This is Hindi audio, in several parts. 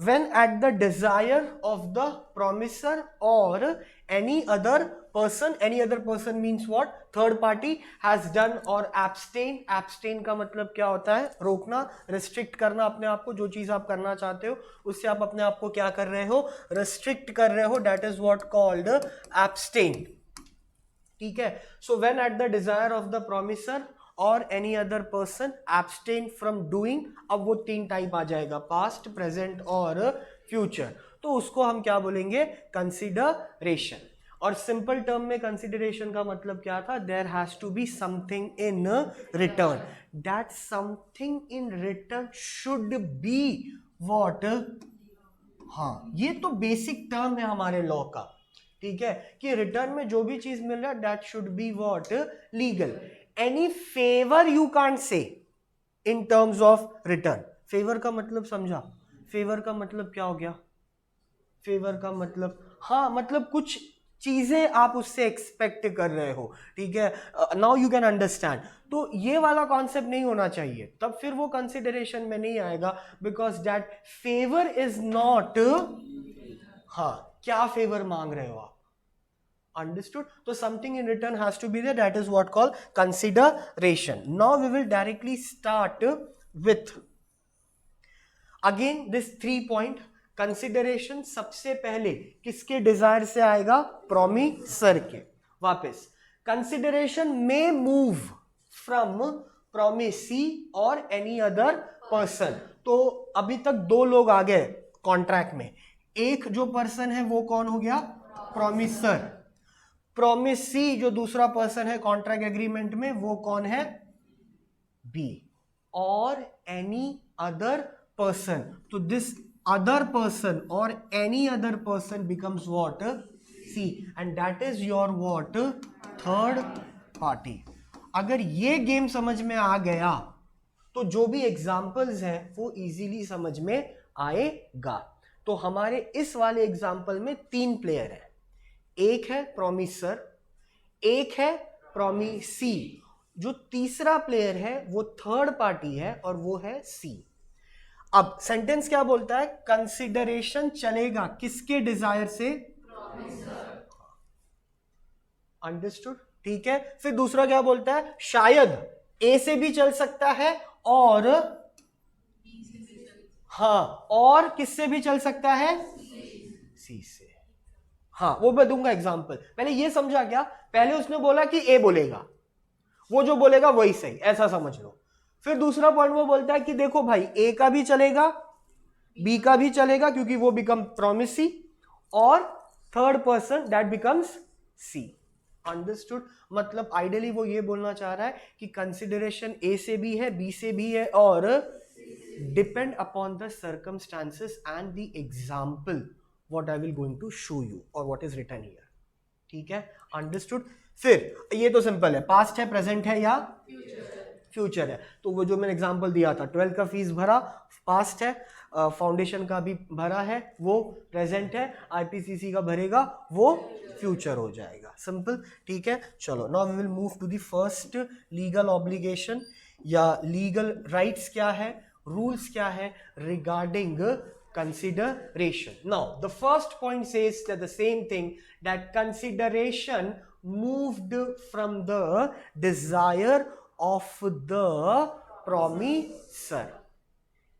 when at the desire of the promisor or any other person means what, third party has done or abstain का मतलब क्या होता है, रोकना, restrict करना अपने आप को, जो चीज आप करना चाहते हो उससे आप अपने आप को क्या कर रहे हो, restrict कर रहे हो, that is what called abstain. ठीक है. So when at the desire of the promisor और any other person abstain from doing, अब वो तीन टाइप आ जाएगा, पास्ट, प्रेजेंट और फ्यूचर, तो उसको हम क्या बोलेंगे, कंसिडरेशन. और सिंपल टर्म में कंसिडरेशन का मतलब क्या था, there has to be something in return, that something in return should be what. हाँ, ये तो बेसिक टर्म है हमारे लॉ का, ठीक है, कि रिटर्न में जो भी चीज मिल रहा है that should be what, legal. Any favor you can't say in terms of return. Favour का मतलब समझा, फेवर का मतलब क्या हो गया, फेवर का मतलब, हाँ मतलब कुछ चीजें आप उससे एक्सपेक्ट कर रहे हो, ठीक है. Now you can understand. तो ये वाला कॉन्सेप्ट नहीं होना चाहिए, तब फिर वो कंसिडरेशन में नहीं आएगा, because that favour is not, हाँ क्या फेवर मांग रहे हो आप, understood. So something in return has to be there, that is what called consideration. Now we will directly start with again this 3 point. consideration सबसे पहले किसके डिजायर से आएगा, प्रोमिसर के. वापस, consideration may move from promisee और any other person. तो अभी तक दो लोग आ गए कॉन्ट्रैक्ट में, एक जो पर्सन है वो कौन हो गया, प्रोमिसर. प्रोमिसी जो दूसरा पर्सन है कॉन्ट्रैक्ट एग्रीमेंट में वो कौन है, बी. और एनी अदर पर्सन, तो दिस अदर पर्सन और any other person becomes what, C, and that is your what, third party. अगर ये गेम समझ में आ गया तो जो भी एग्जांपल्स हैं वो इजीली समझ में आएगा. तो हमारे इस वाले एग्जांपल में 3 प्लेयर हैं, एक है प्रोमिसर, एक है प्रोमिसी, जो तीसरा प्लेयर है वो थर्ड पार्टी है और वो है सी. अब सेंटेंस क्या बोलता है, कंसिडरेशन चलेगा किसके डिजायर से, अंडरस्टूड, ठीक है. फिर दूसरा क्या बोलता है, शायद ए से भी चल सकता है और हाँ, और किससे भी चल सकता है, सी से. हाँ वो मैं दूंगा एग्जांपल, पहले ये समझा क्या, पहले उसने बोला कि ए बोलेगा, वो जो बोलेगा वही सही, ऐसा समझ लो. फिर दूसरा पॉइंट वो बोलता है कि देखो भाई ए का भी चलेगा, बी का भी चलेगा, क्योंकि वो बिकम प्रोमिसी, और third person that becomes C. Understood. मतलब आइडियली वो ये बोलना चाह रहा है कि कंसिडरेशन ए से भी है, बी से भी है, और depend upon the circumstances and the example what I will going to show you or what is written here. ठीक है, understood. फिर ये तो सिंपल है, पास्ट है, प्रेजेंट है या फ्यूचर है. तो वो जो मैंने एग्जांपल दिया था, 12 का फीस भरा, पास्ट है, फाउंडेशन का भी भरा है, वो प्रेजेंट है, आईपीसीसी का भरेगा वो फ्यूचर हो जाएगा. सिंपल, ठीक है. चलो now we will move to the first legal obligation या लीगल राइट्स क्या है, रूल्स क्या है regarding consideration. Now the first point says that the same thing, that consideration moved from the desire of the promisor.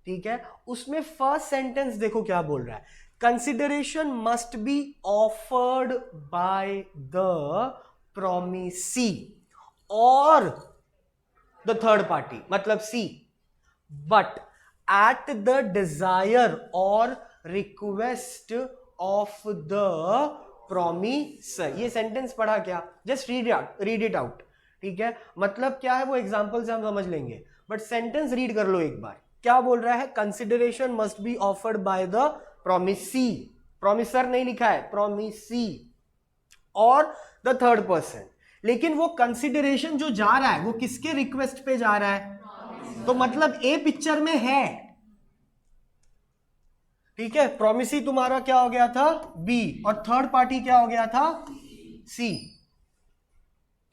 ठीक है, उसमें फर्स्ट सेंटेंस देखो क्या बोल रहा है, consideration must be offered by the promisee or the third party, मतलब C, but at the desire or request of the promisor. ये सेंटेंस पढ़ा क्या, जस्ट रीड इट आउट, ठीक है. मतलब क्या है वो एग्जांपल से हम समझ लेंगे, बट सेंटेंस रीड कर लो एक बार. क्या बोल रहा है, consideration must be offered by the promisee, promisor नहीं लिखा है, प्रोमिसी, और द थर्ड पर्सन. लेकिन वो कंसिडरेशन जो जा रहा है वो किसके रिक्वेस्ट पे जा रहा है, तो मतलब ए पिक्चर में है, ठीक है. प्रोमिसी तुम्हारा क्या हो गया था, बी, और थर्ड पार्टी क्या हो गया था, सी.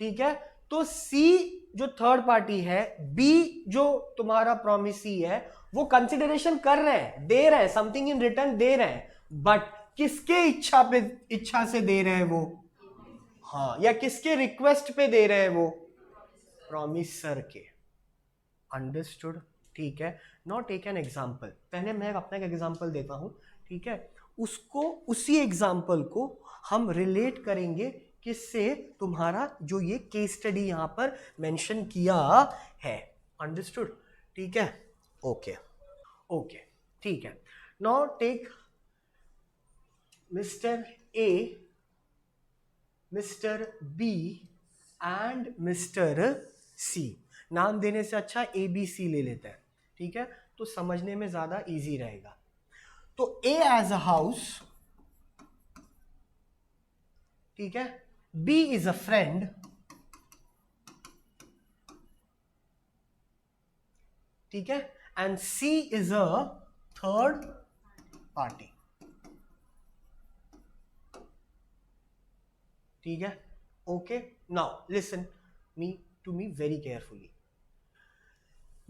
ठीक है, तो सी जो थर्ड पार्टी है, बी जो तुम्हारा प्रोमिसी है, वो कंसिडरेशन कर रहे हैं, दे रहे हैं, समथिंग इन रिटर्न दे रहे हैं, बट किसके इच्छा से दे रहे हैं वो? हाँ, या किसके रिक्वेस्ट पे दे रहे हैं वो? प्रॉमिसर के। अंडरस्टूड? ठीक है। Now take an example. पहले मैं अपना एक एग्जांपल देता हूं, ठीक है? उसको, उसी एग्जांपल को हम रिलेट करेंगे किससे? तुम्हारा जो ये केस स्टडी यहां पर मेंशन किया है। अंडरस्टूड? ठीक है, ओके ओके, ठीक है। Now take mister A, mister B and mister C. नाम देने से अच्छा ए बी सी ले लेते हैं, ठीक है? तो समझने में ज्यादा इजी रहेगा। तो ए एज अ हाउस, ठीक है, बी इज अ फ्रेंड, ठीक है, and C is a third party, ठीक है? Okay, now listen me to me very carefully.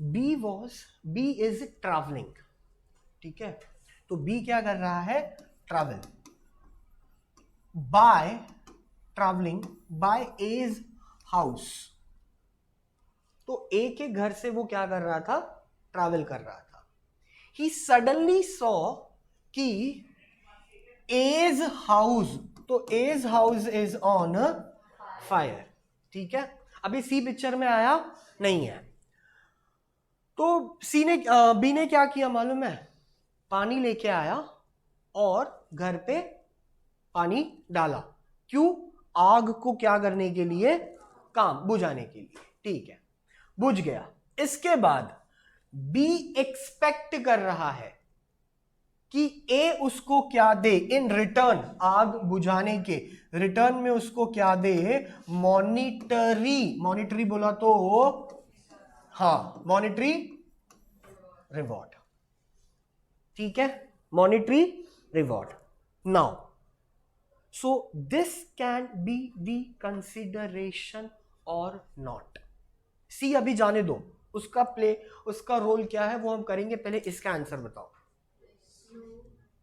B is traveling, ठीक है? तो B क्या कर रहा है? Travel. Travelling by A's house. तो A के घर से वो क्या कर रहा था? ट्रैवल कर रहा था। He suddenly saw कि A's हाउस, तो A's house is on fire, ठीक है? अभी सी पिक्चर में आया नहीं है। तो बी ने क्या किया मालूम है? पानी लेके आया और घर पे पानी डाला। क्यों? आग को क्या करने के लिए? काम बुझाने के लिए, ठीक है? बुझ गया। इसके बाद बी एक्सपेक्ट कर रहा है कि ए उसको क्या दे इन रिटर्न, आग बुझाने के रिटर्न में उसको क्या दे? मॉनिटरी बोला तो हाँ, मॉनिटरी रिवॉर्ड, ठीक है? Monetary reward. Now so this can be the consideration और नॉट। सी अभी जाने दो, उसका रोल क्या है वो हम करेंगे, पहले इसका आंसर बताओ।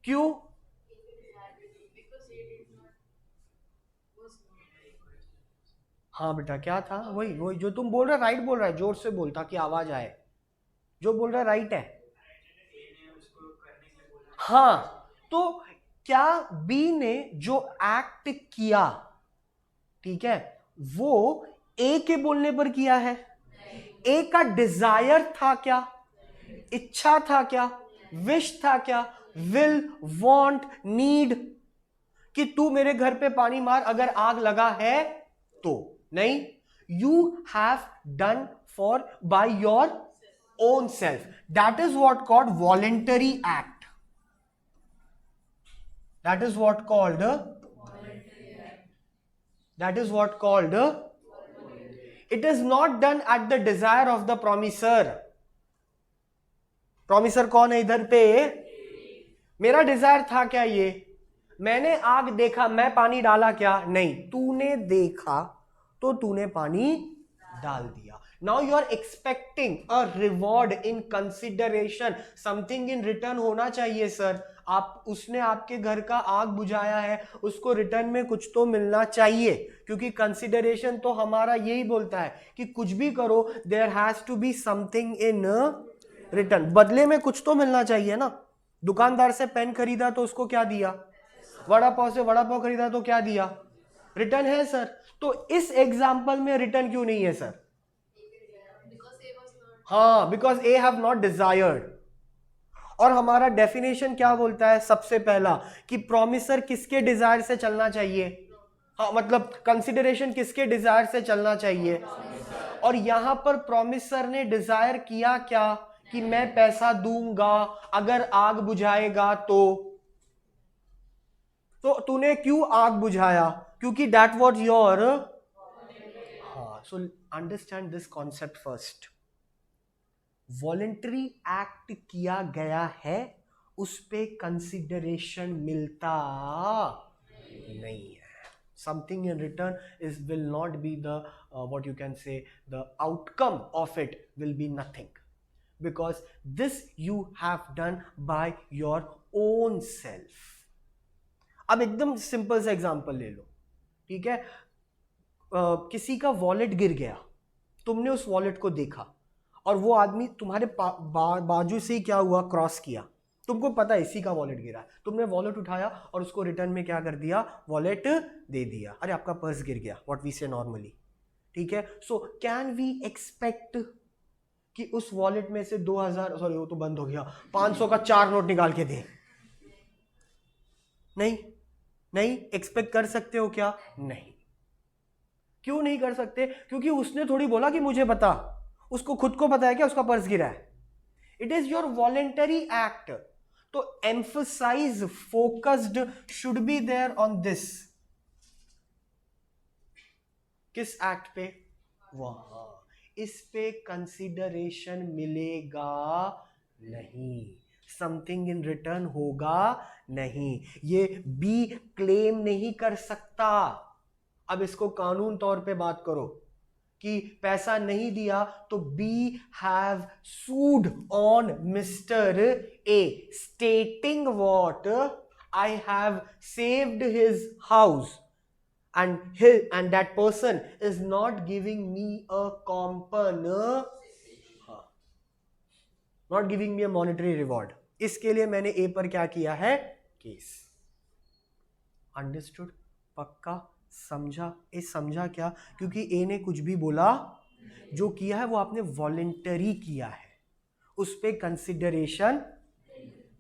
क्यों? हाँ बेटा, क्या था? वही जो तुम बोल रहे, राइट बोल रहा है, जोर से बोल ताकि आवाज आए। जो बोल रहा है राइट है। हाँ, तो क्या बी ने जो एक्ट किया, ठीक है, वो ए के बोलने पर किया है? ए का डिजायर था क्या? इच्छा था क्या? विश था क्या? विल, वांट, नीड कि तू मेरे घर पे पानी मार अगर आग लगा है तो? नहीं, you have done for bye your own self. That is what called voluntary act. That is what called it is not done at the desire of the promiser. promiser कौन है इधर पे? मेरा डिजायर था क्या ये? मैंने आग देखा, मैं पानी डाला क्या? नहीं, तूने देखा तो तूने पानी डाल दिया। Now you are expecting a reward in consideration, something in return होना चाहिए सर। उसने आपके घर का आग बुझाया है, उसको रिटर्न में कुछ तो मिलना चाहिए, क्योंकि कंसिडरेशन तो हमारा यही बोलता है कि कुछ भी करो there has to be something in return, बदले में कुछ तो मिलना चाहिए ना। दुकानदार से पेन खरीदा तो उसको क्या दिया? वड़ा पाव से वड़ा पाव खरीदा तो क्या दिया? रिटर्न है सर। तो इस एग्जाम्पल में रिटर्न क्यों नहीं है सर? हाँ, because A have not desired. और हमारा डेफिनेशन क्या बोलता है? सबसे पहला कि प्रॉमिसर किसके डिजायर से चलना चाहिए? हाँ, मतलब कंसिडरेशन किसके डिजायर से चलना चाहिए? और यहां पर प्रॉमिसर ने डिजायर किया क्या? कि मैं पैसा दूंगा अगर आग बुझाएगा तो तूने क्यों आग बुझाया? क्योंकि दैट वाज योर। हाँ, so understand this concept first. Voluntary act किया गया है, उस पे कंसिडरेशन मिलता नहीं है। Something in return is will not be the what you can say the outcome of it will be nothing. Because this you have done by your own self. अब एकदम सिंपल सा एग्जांपल ले लो, ठीक है. किसी का वॉलेट गिर गया, तुमने उस वॉलेट को देखा और वो आदमी तुम्हारे बाजू से ही क्या हुआ, क्रॉस किया. तुमको पता है इसी का वॉलेट गिरा, तुमने वॉलेट उठाया और उसको रिटर्न में क्या कर दिया, वॉलेट दे दिया. अरे आपका पर्स गिर गया, व्हाट वी से नॉर्मली, ठीक है. सो कैन वी एक्सपेक्ट कि उस वॉलेट में से 2000, सॉरी वो तो बंद हो गया, 500 का 4 नोट निकाल के दे? नहीं, नहीं एक्सपेक्ट कर सकते हो क्या? नहीं. क्यों नहीं कर सकते? क्योंकि उसने थोड़ी बोला कि मुझे बता, उसको खुद को पता है क्या उसका पर्स गिरा है. It is your voluntary act. तो emphasise, focused should be there on this. किस एक्ट पे? वहां. इस पे कंसिडरेशन मिलेगा नहीं, समथिंग इन रिटर्न होगा नहीं. ये बी क्लेम नहीं कर सकता. अब इसको कानून तौर पे बात करो कि पैसा नहीं दिया तो B have sued on mister A stating what, I have saved his house and that person is not giving me a not giving me a monetary reward. इसके लिए मैंने ए पर क्या किया है, केस. अंडरस्टूड? पक्का समझा? ये समझा क्या? क्योंकि ए ने कुछ भी बोला, जो किया है वो आपने वॉलेंटरी किया है, उस पे कंसिडरेशन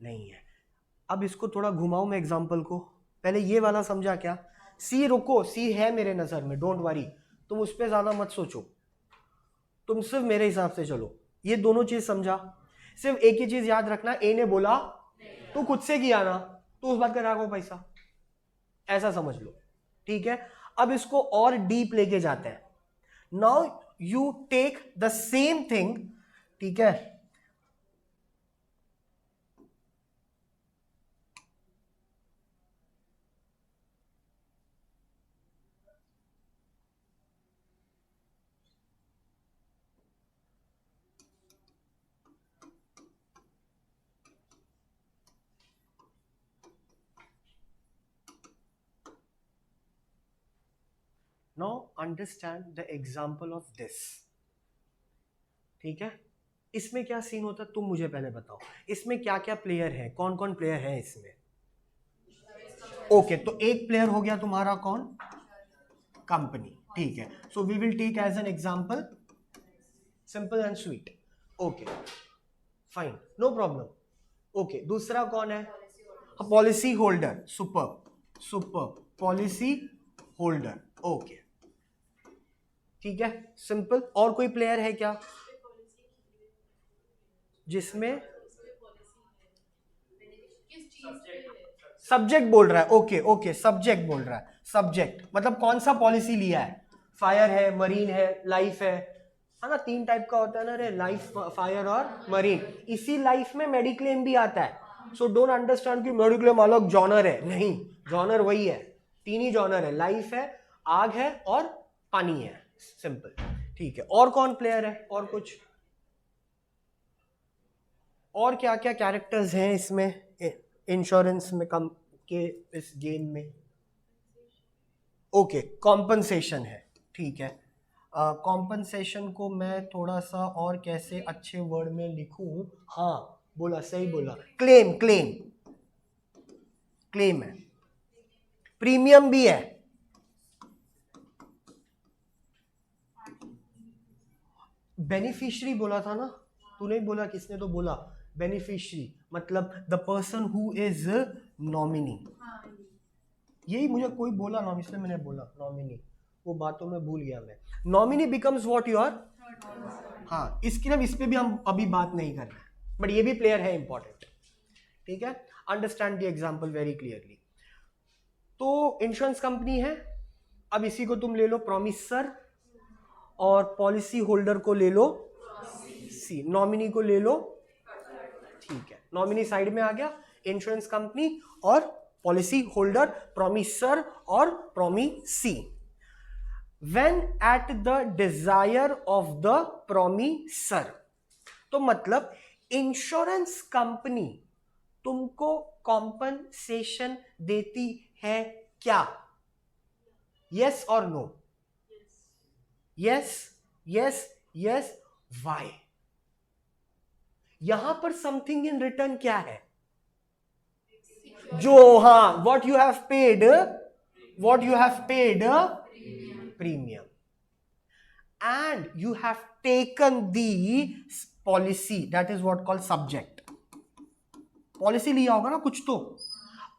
नहीं है. अब इसको थोड़ा घुमाऊं मैं एग्जांपल को. पहले ये वाला समझा क्या? सी रुको, सी है मेरे नजर में, डोंट वरी, तुम उस पर ज्यादा मत सोचो, तुम सिर्फ मेरे हिसाब से चलो. ये दोनों चीज समझा? सिर्फ एक ही चीज याद रखना, ए ने बोला तू खुद से किया ना, तो उस बात का राखो पैसा, ऐसा समझ लो, ठीक है. अब इसको और डीप लेके जाते हैं. Now you take the same thing, ठीक है. Now understand the example of this. ठीक है. इसमें क्या सीन होता है तुम मुझे पहले बताओ. इसमें क्या क्या प्लेयर है, कौन कौन प्लेयर है इसमें? ओके, तो एक प्लेयर हो गया तुम्हारा कौन? कंपनी. ठीक है. So we will take as an example, simple and sweet. Okay fine, no problem. Okay, दूसरा कौन है? Policy holder. Super super, policy holder. Okay, ठीक है, सिंपल. और कोई प्लेयर है क्या जिसमें सब्जेक्ट बोल रहा है? ओके ओके, सब्जेक्ट बोल रहा है. सब्जेक्ट मतलब कौन सा पॉलिसी लिया है? फायर है, मरीन है, लाइफ है ना. 3 टाइप का होता है ना रे, लाइफ, फायर और मरीन. इसी लाइफ में मेडिक्लेम भी आता है. सो डोंट अंडरस्टैंड कि मेडिक्लेम अलग जॉनर है. नहीं, जॉनर वही है, 3 ही जॉनर है, लाइफ है, आग है और पानी है. सिंपल, ठीक है. और कौन प्लेयर है? और कुछ और क्या क्या कैरेक्टर्स हैं इसमें इंश्योरेंस में, कम के इस गेम में? ओके, कॉम्पनसेशन है. ठीक है. कॉम्पनसेशन को मैं थोड़ा सा और कैसे अच्छे वर्ड में लिखूं? हाँ बोला, सही बोला, क्लेम. क्लेम, क्लेम है. प्रीमियम भी है. बेनिफिशियरी बोला था ना, तू नहीं बोला? किसने तो बोला बेनिफिशियरी, मतलब the person who is nominee. यही मुझे कोई बोला ना, इसलिए मैंने बोला नॉमिनी. वो बातों में भूल गया मैं. Nominee becomes what your. हाँ, इसकी ना, इस पे भी हम अभी बात नहीं कर रहे हैं, बट ये भी प्लेयर है इंपॉर्टेंट. ठीक है. Understand the example very clearly. तो इंश्योरेंस कंपनी है. अब इसी को तुम ले लो प्रोमिसर, और पॉलिसी होल्डर को ले लो सी, नॉमिनी को ले लो. ठीक है, नॉमिनी साइड में आ गया. इंश्योरेंस कंपनी और पॉलिसी होल्डर, प्रोमिसर और promisee. When at the desire of the promisor. तो मतलब इंश्योरेंस कंपनी तुमको कॉम्पनसेशन देती है क्या? यस और no? Yes yes yes. Why? यहां पर समथिंग इन रिटर्न क्या है? जो हाँ, what you have paid premium, and you have taken the policy, that is what called subject. Policy लिया होगा ना कुछ तो।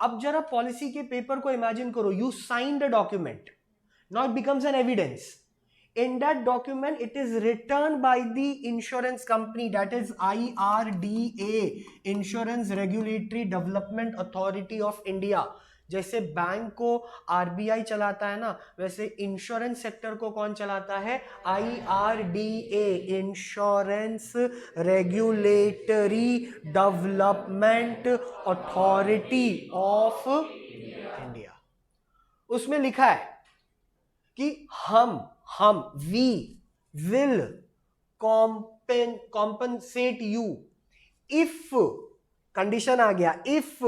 अब जरा पॉलिसी के पेपर को इमेजिन करो, you sign the document, now it becomes an evidence. In that document, it is returned by the insurance company, that is IRDA, Insurance Regulatory Development Authority of India. जैसे बैंक को आरबीआई चलाता है ना, वैसे इंश्योरेंस सेक्टर को कौन चलाता है? IRDA, insurance regulatory development authority of India. उसमें लिखा है कि हम we will compensate you if, condition आ गया, if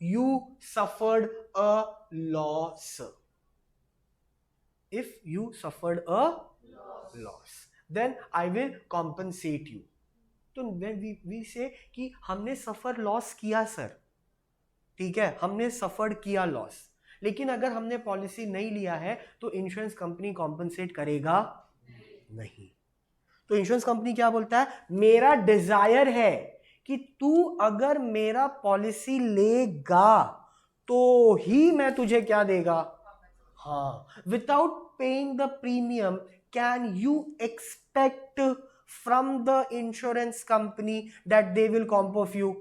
you suffered a loss. If you suffered a loss, then I will compensate you. तो वी से कि हमने सफर लॉस किया सर, ठीक है, हमने सफर्ड किया लॉस, लेकिन अगर हमने पॉलिसी नहीं लिया है तो इंश्योरेंस कंपनी कॉम्पनसेट करेगा नहीं. तो इंश्योरेंस कंपनी क्या बोलता है? मेरा डिजायर है कि तू अगर मेरा पॉलिसी लेगा तो ही मैं तुझे क्या देगा? हाँ. Without paying the premium, can you expect from the insurance company that they will comp off you?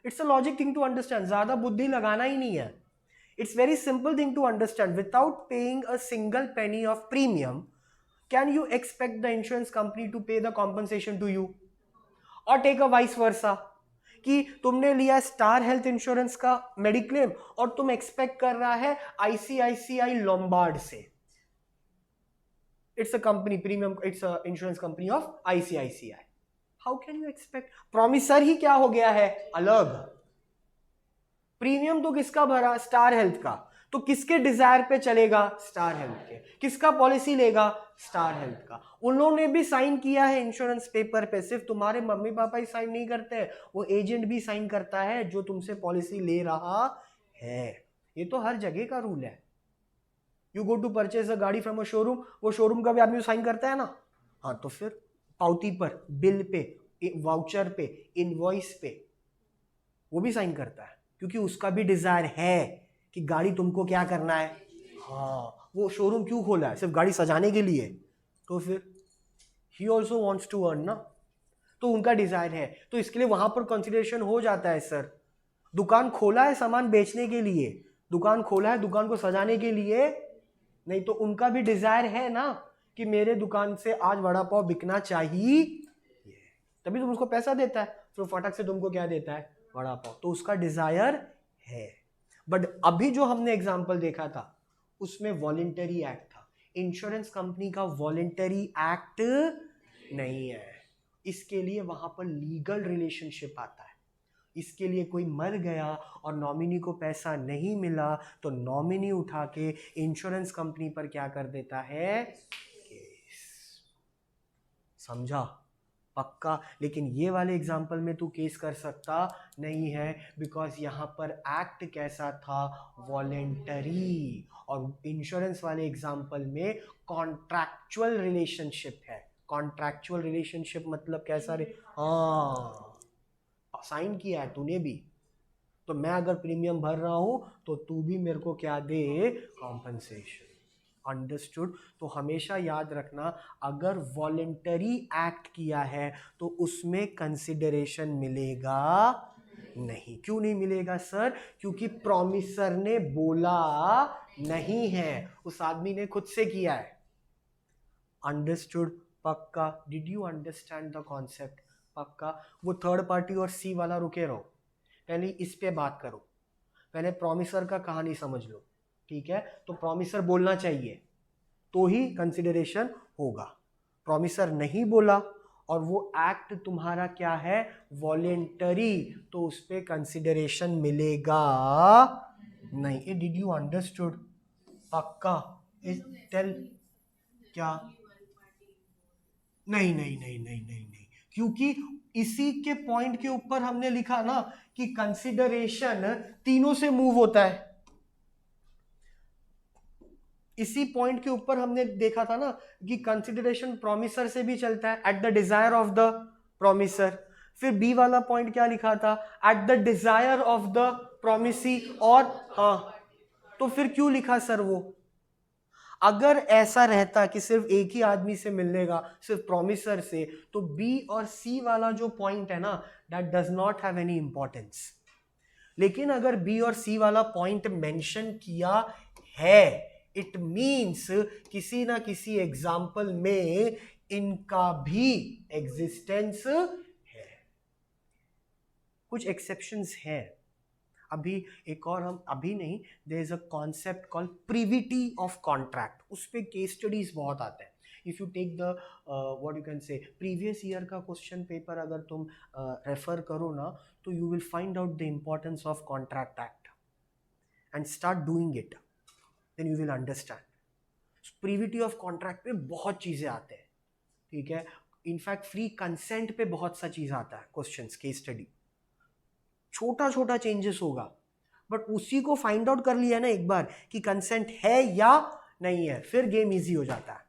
It's a logic thing to understand, ज्यादा बुद्धि लगाना ही नहीं है. It's very simple thing to understand. Without paying a single penny of premium, can you expect the insurance company to pay the compensation to you? Or take a vice versa, कि तुमने लिया स्टार हेल्थ इंश्योरेंस का मेडिक्लेम और तुम एक्सपेक्ट कर रहा है आईसीआईसीआई लोम्बार्ड से. It's a company premium, it's a insurance company of ICICI. How can you expect? Promisor ही क्या हो गया है? अलग. प्रीमियम तो किसका भरा? स्टार हेल्थ का. तो किसके डिजायर पे चलेगा? स्टार हेल्थ के. किसका पॉलिसी लेगा? स्टार हेल्थ का. उन्होंने भी साइन किया है इंश्योरेंस पेपर पे, सिर्फ तुम्हारे मम्मी पापा ही साइन नहीं करते हैं, वो एजेंट भी साइन करता है जो तुमसे पॉलिसी ले रहा है. ये तो हर जगह का रूल है. You go to purchase a गाड़ी फ्रॉम अ शोरूम, वो शोरूम का भी आदमी साइन करता है ना. हाँ, तो फिर पावती पर, बिल पे, वाउचर पे, इनवॉइस पे वो भी साइन करता है, क्योंकि उसका भी डिजायर है कि गाड़ी तुमको क्या करना है. हाँ, वो शोरूम क्यों खोला है? सिर्फ गाड़ी सजाने के लिए? तो फिर he also wants to earn ना, तो उनका डिजायर है, तो इसके लिए वहां पर कंसिडरेशन हो जाता है. सर दुकान खोला है सामान बेचने के लिए, दुकान खोला है दुकान को सजाने के लिए नहीं, तो उनका भी डिजायर है ना कि मेरे दुकान से आज वड़ा पाव बिकना चाहिए, तभी तुम उसको पैसा देता है. तो फटक से तुमको क्या देता है? वड़ा पाव. तो उसका डिजायर है. बट अभी जो हमने एग्जांपल देखा था उसमें वॉलेंटरी एक्ट था. इंश्योरेंस कंपनी का वॉलेंटरी एक्ट नहीं है. इसके लिए वहां पर लीगल रिलेशनशिप आता है. इसके लिए कोई मर गया और नॉमिनी को पैसा नहीं मिला तो नॉमिनी उठा के इंश्योरेंस कंपनी पर क्या कर देता है? केस. समझा? पक्का. लेकिन ये वाले एग्जाम्पल में तू केस कर सकता नहीं है, बिकॉज यहां पर एक्ट कैसा था? वॉलेंटरी. और इंश्योरेंस वाले एग्जाम्पल में कॉन्ट्रैक्चुअल रिलेशनशिप है. कॉन्ट्रैक्चुअल रिलेशनशिप मतलब कैसा? हाँ, साइन किया है तूने भी, तो मैं अगर प्रीमियम भर रहा हूं तो तू भी मेरे को क्या दे? कॉम्पनसेशन. अंडरस्टूड? तो हमेशा याद रखना, अगर वॉलेंटरी एक्ट किया है तो उसमें कंसिडरेशन मिलेगा नहीं. क्यों नहीं मिलेगा सर? क्योंकि प्रॉमिसर ने बोला नहीं है, उस आदमी ने खुद से किया है. अंडरस्टूड? पक्का? Did you understand the concept? पक्का? वो थर्ड पार्टी और सी वाला रुके रहो, पहले इस पे बात करो. पहले प्रॉमिसर का कहानी समझ लो, ठीक है? तो प्रॉमिसर बोलना चाहिए तो ही कंसिडरेशन होगा. प्रॉमिसर नहीं बोला और वो एक्ट तुम्हारा क्या है, वॉलेंटरी, तो उस पे कंसिडरेशन मिलेगा नहीं। Did you understood? पक्का? टेल क्या? नहीं नहीं नहीं नहीं नहीं नहीं, क्योंकि इसी के पॉइंट के ऊपर हमने लिखा ना कि कंसिडरेशन तीनों से मूव होता है। इसी पॉइंट के ऊपर हमने देखा था ना कि कंसिडरेशन प्रोमिसर से भी चलता है, at the desire of the promisor. फिर बी वाला पॉइंट क्या लिखा था, eight the desire of the promisee, और हाँ, तो फिर क्यों लिखा सर वो? अगर ऐसा रहता कि सिर्फ एक ही आदमी से मिलेगा, सिर्फ प्रोमिसर से, तो बी और सी वाला जो पॉइंट है ना, that does not have any importance. लेकिन अगर बी और सी वाला पॉइंट मेंशन किया है, इट मीन्स किसी ना किसी एग्जाम्पल में इनका भी एग्जिस्टेंस है। कुछ एक्सेप्शंस है। अभी एक और, हम अभी नहीं, there is a concept called privity of contract, उस पे केस स्टडीज बहुत आते हैं। If you take the what you can say previous year का क्वेश्चन पेपर अगर तुम रेफर करो ना, तो you will find out the importance of contract act and start doing it, then you will understand. Privity of contract पे बहुत चीजें आते हैं, ठीक है। इनफैक्ट फ्री कंसेंट पे बहुत सा चीज आता है, क्वेश्चंस, केस स्टडी, छोटा छोटा चेंजेस होगा, बट उसी को फाइंड आउट कर लिया ना एक बार कि कंसेंट है या नहीं है, फिर गेम इजी हो जाता है।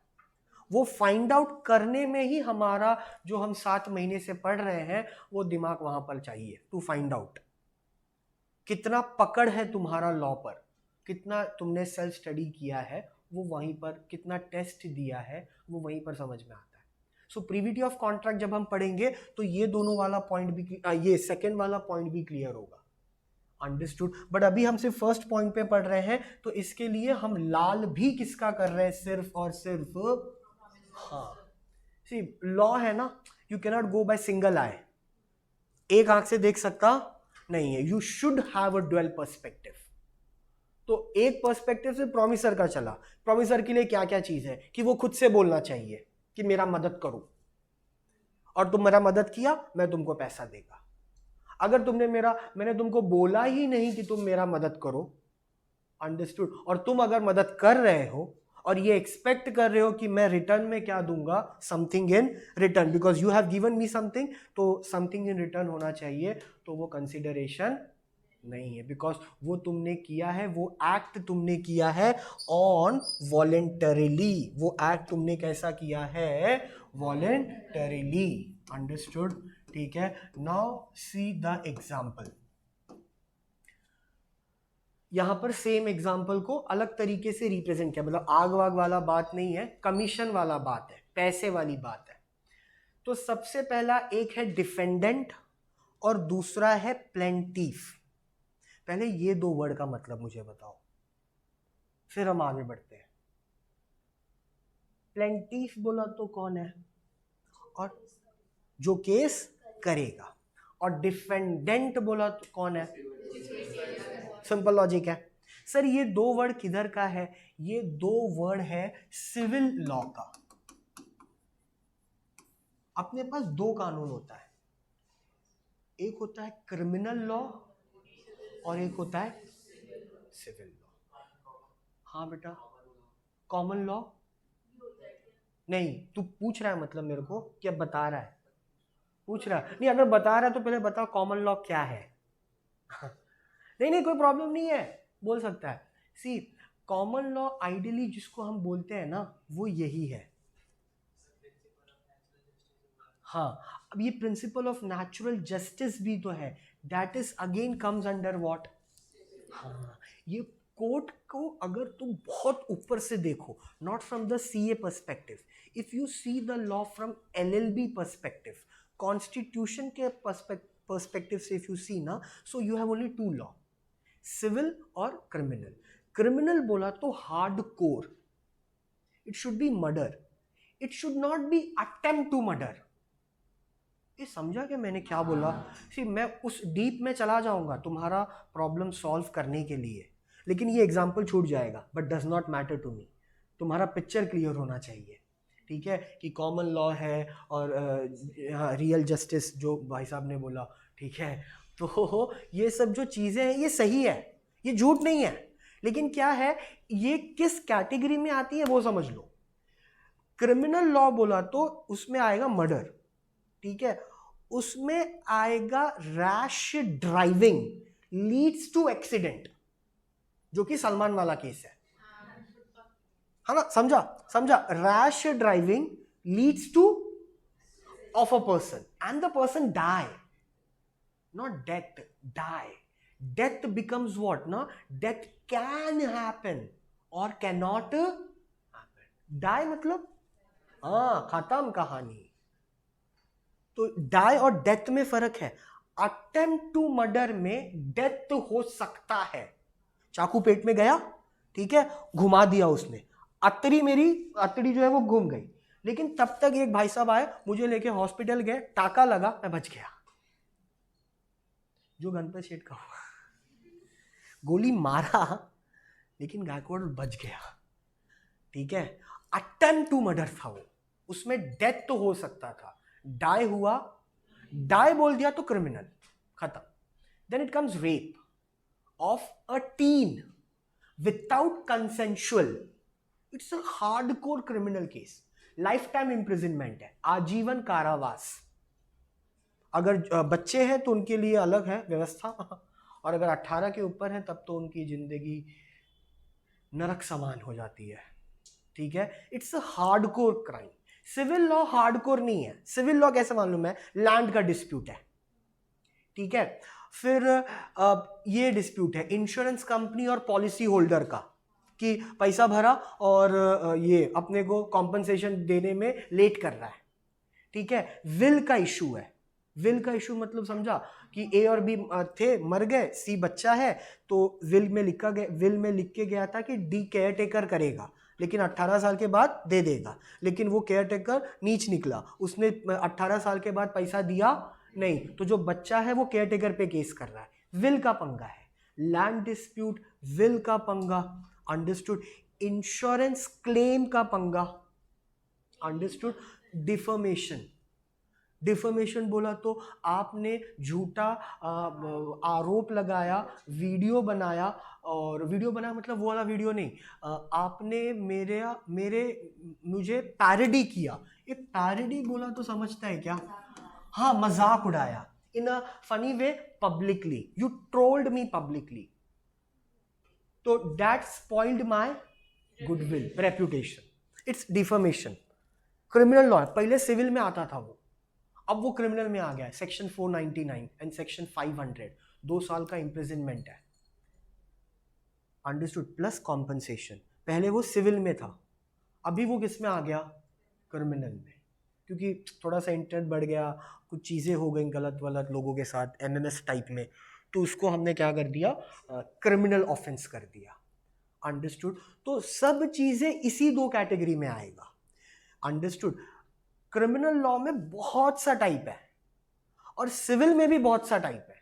वो फाइंड आउट करने में ही हमारा जो हम 7 महीने से पढ़ रहे हैं, वो दिमाग वहां पर चाहिए टू फाइंड आउट कितना पकड़ है तुम्हारा लॉ पर, कितना तुमने सेल्फ स्टडी किया है, वो वहीं पर कितना टेस्ट दिया है, वो वहीं पर समझ में आता है। सो प्रीविटी ऑफ कॉन्ट्रैक्ट जब हम पढ़ेंगे तो ये दोनों वाला पॉइंट भी, ये सेकंड वाला पॉइंट भी क्लियर होगा। अंडरस्टूड? बट अभी हम सिर्फ फर्स्ट पॉइंट पे पढ़ रहे हैं, तो इसके लिए हम लाल भी किसका कर रहे हैं, सिर्फ और सिर्फ, हाँ, सी लॉ है ना, you can not go by single eye, एक आंख से देख सकता नहीं है, you should have a dual perspective. तो एक पर्सपेक्टिव से प्रोमिसर का चला, प्रोमिसर के लिए क्या क्या चीज है कि वो खुद से बोलना चाहिए कि मेरा मदद करो, और तुम मेरा मदद किया, मैं तुमको पैसा देगा। अगर मैंने तुमको बोला ही नहीं कि तुम मेरा मदद करो, अंडरस्टूड, और तुम अगर मदद कर रहे हो और ये एक्सपेक्ट कर रहे हो कि मैं रिटर्न में क्या दूंगा, something in return, because you have given me something, तो समथिंग इन रिटर्न होना चाहिए, तो वो कंसिडरेशन नहीं है, बिकॉज वो तुमने किया है, वो एक्ट तुमने किया है ऑन वॉलेंटरीली, वो एक्ट तुमने कैसा किया है, वॉलेंटरीली। अंडरस्टूड? ठीक है। Now see the example. यहां पर सेम एग्जाम्पल को अलग तरीके से रिप्रेजेंट किया, मतलब आग वाग वाला बात नहीं है, कमीशन वाला बात है, पैसे वाली बात है। तो सबसे पहला एक है डिफेंडेंट और दूसरा है प्लेंटिफ। पहले ये दो वर्ड का मतलब मुझे बताओ, फिर हम आगे बढ़ते हैं। प्लेंटिफ बोला तो कौन है, और जो केस करेगा, और डिफेंडेंट बोला तो कौन है, सिंपल लॉजिक है। सर ये दो वर्ड किधर का है, ये दो वर्ड है सिविल लॉ का। अपने पास दो कानून होता है, एक होता है क्रिमिनल लॉ और एक होता है सिविल लॉ। हाँ बेटा, कॉमन लॉ नहीं, तू पूछ रहा है मतलब मेरे को, क्या बता रहा है, पूछ रहा है? नहीं, अगर बता रहा है तो पहले बताओ कॉमन लॉ क्या है। नहीं नहीं, कोई प्रॉब्लम नहीं है, बोल सकता है। सी कॉमन लॉ आइडियली जिसको हम बोलते हैं ना, वो यही है। हाँ, अब ये प्रिंसिपल ऑफ नेचुरल जस्टिस भी तो है, that is again comes under what. हाँ, ये कोर्ट को अगर तुम बहुत ऊपर से देखो, not from the CA perspective, if you see the law from LLB perspective, constitution के पर्सपेक्टिव से इफ यू सी ना, so you have only two law, civil और क्रिमिनल। क्रिमिनल बोला तो hardcore, it should be murder, it should not be attempt to murder. ये समझा कि मैंने क्या बोला? सी मैं उस डीप में चला जाऊंगा तुम्हारा प्रॉब्लम सॉल्व करने के लिए, लेकिन ये एग्जाम्पल छूट जाएगा, but does not matter to me. तुम्हारा पिक्चर क्लियर होना चाहिए ठीक है, कि कॉमन लॉ है और रियल जस्टिस जो भाई साहब ने बोला, ठीक है। तो ये सब जो चीज़ें हैं ये सही है, ये झूठ नहीं है, लेकिन क्या है ये किस कैटेगरी में आती है वो समझ लो। क्रिमिनल लॉ बोला तो उसमें आएगा मर्डर, ठीक है, उसमें आएगा rash driving leads to accident, जो कि सलमान वाला केस है ना, समझा समझा, rash driving leads to of a person and the person die, not death, die. Death becomes what? Na? Death can happen or cannot happen. Die मतलब खत्म कहानी। तो die और death में फर्क है। Attempt to murder में death हो सकता है, चाकू पेट में गया, ठीक है, घुमा दिया उसने, मेरी अतड़ी जो है वो घूम गई, लेकिन तब तक एक भाई साहब आए, मुझे लेके हॉस्पिटल गए, टाका लगा, मैं बच गया। जो गणपत शेठ का हुआ, गोली मारा लेकिन गायकवाड़ बच गया, ठीक है। अटेम्प्ट टू मर्डर था वो, उसमें डेथ तो हो सकता था, डाई हुआ, डाई बोल दिया तो क्रिमिनल, खत्म। Then it comes rape of a teen without consensual, it's a hardcore criminal case, life time imprisonment है, आजीवन कारावास। अगर बच्चे हैं तो उनके लिए अलग है व्यवस्था, और अगर 18 के ऊपर हैं तब तो उनकी जिंदगी नरक समान हो जाती है, ठीक है। It's a hardcore crime. Civil law hardcore नहीं है। सिविल लॉ कैसे मालूम है? लैंड का डिस्प्यूट है, ठीक है। फिर ये डिस्प्यूट है इंश्योरेंस कंपनी और पॉलिसी होल्डर का, कि पैसा भरा और ये अपने को कॉम्पनसेशन देने में लेट कर रहा है, ठीक है। विल का इशू है। विल का इशू मतलब समझा कि ए और बी थे, मर गए, सी बच्चा है, तो विल में लिख के गया था कि डी केयर टेकर करेगा, लेकिन 18 साल के बाद दे देगा, लेकिन वो केयर टेकर नीच निकला, उसने 18 साल के बाद पैसा दिया नहीं, तो जो बच्चा है वो केयर टेकर पे केस कर रहा है। विल का पंगा है, लैंड डिस्प्यूट, विल का पंगा, अंडरस्टूड। इंश्योरेंस क्लेम का पंगा, अंडरस्टूड। डिफर्मेशन बोला तो आपने झूठा आरोप लगाया, वीडियो बनाया, और वीडियो बनाया मतलब वो वाला वीडियो नहीं, आपने मुझे पैरोडी किया। ये पैरोडी बोला तो समझता है क्या? हाँ, मजाक उड़ाया in a funny way publicly, you trolled me publicly, तो that spoiled my goodwill, reputation, it's defamation. Criminal law पहले सिविल में आता था वो, अब वो क्रिमिनल में आ गया है, सेक्शन 499 एंड सेक्शन 500, 2 साल का इंप्रिजनमेंट है, अंडरस्टूड, प्लस कॉम्पनसेशन। पहले वो सिविल में था, अभी वो किस में आ गया? क्रिमिनल में, क्योंकि थोड़ा सा इंटरेस्ट बढ़ गया, कुछ चीज़ें हो गई गलत वलत लोगों के साथ, एमएमएस टाइप में, तो उसको हमने क्या कर दिया? क्रिमिनल ऑफेंस कर दिया, अंडरस्टूड। तो सब चीज़ें इसी 2 कैटेगरी में आएगा, अंडरस्टूड। क्रिमिनल लॉ में बहुत सा टाइप है और सिविल में भी बहुत सा टाइप है,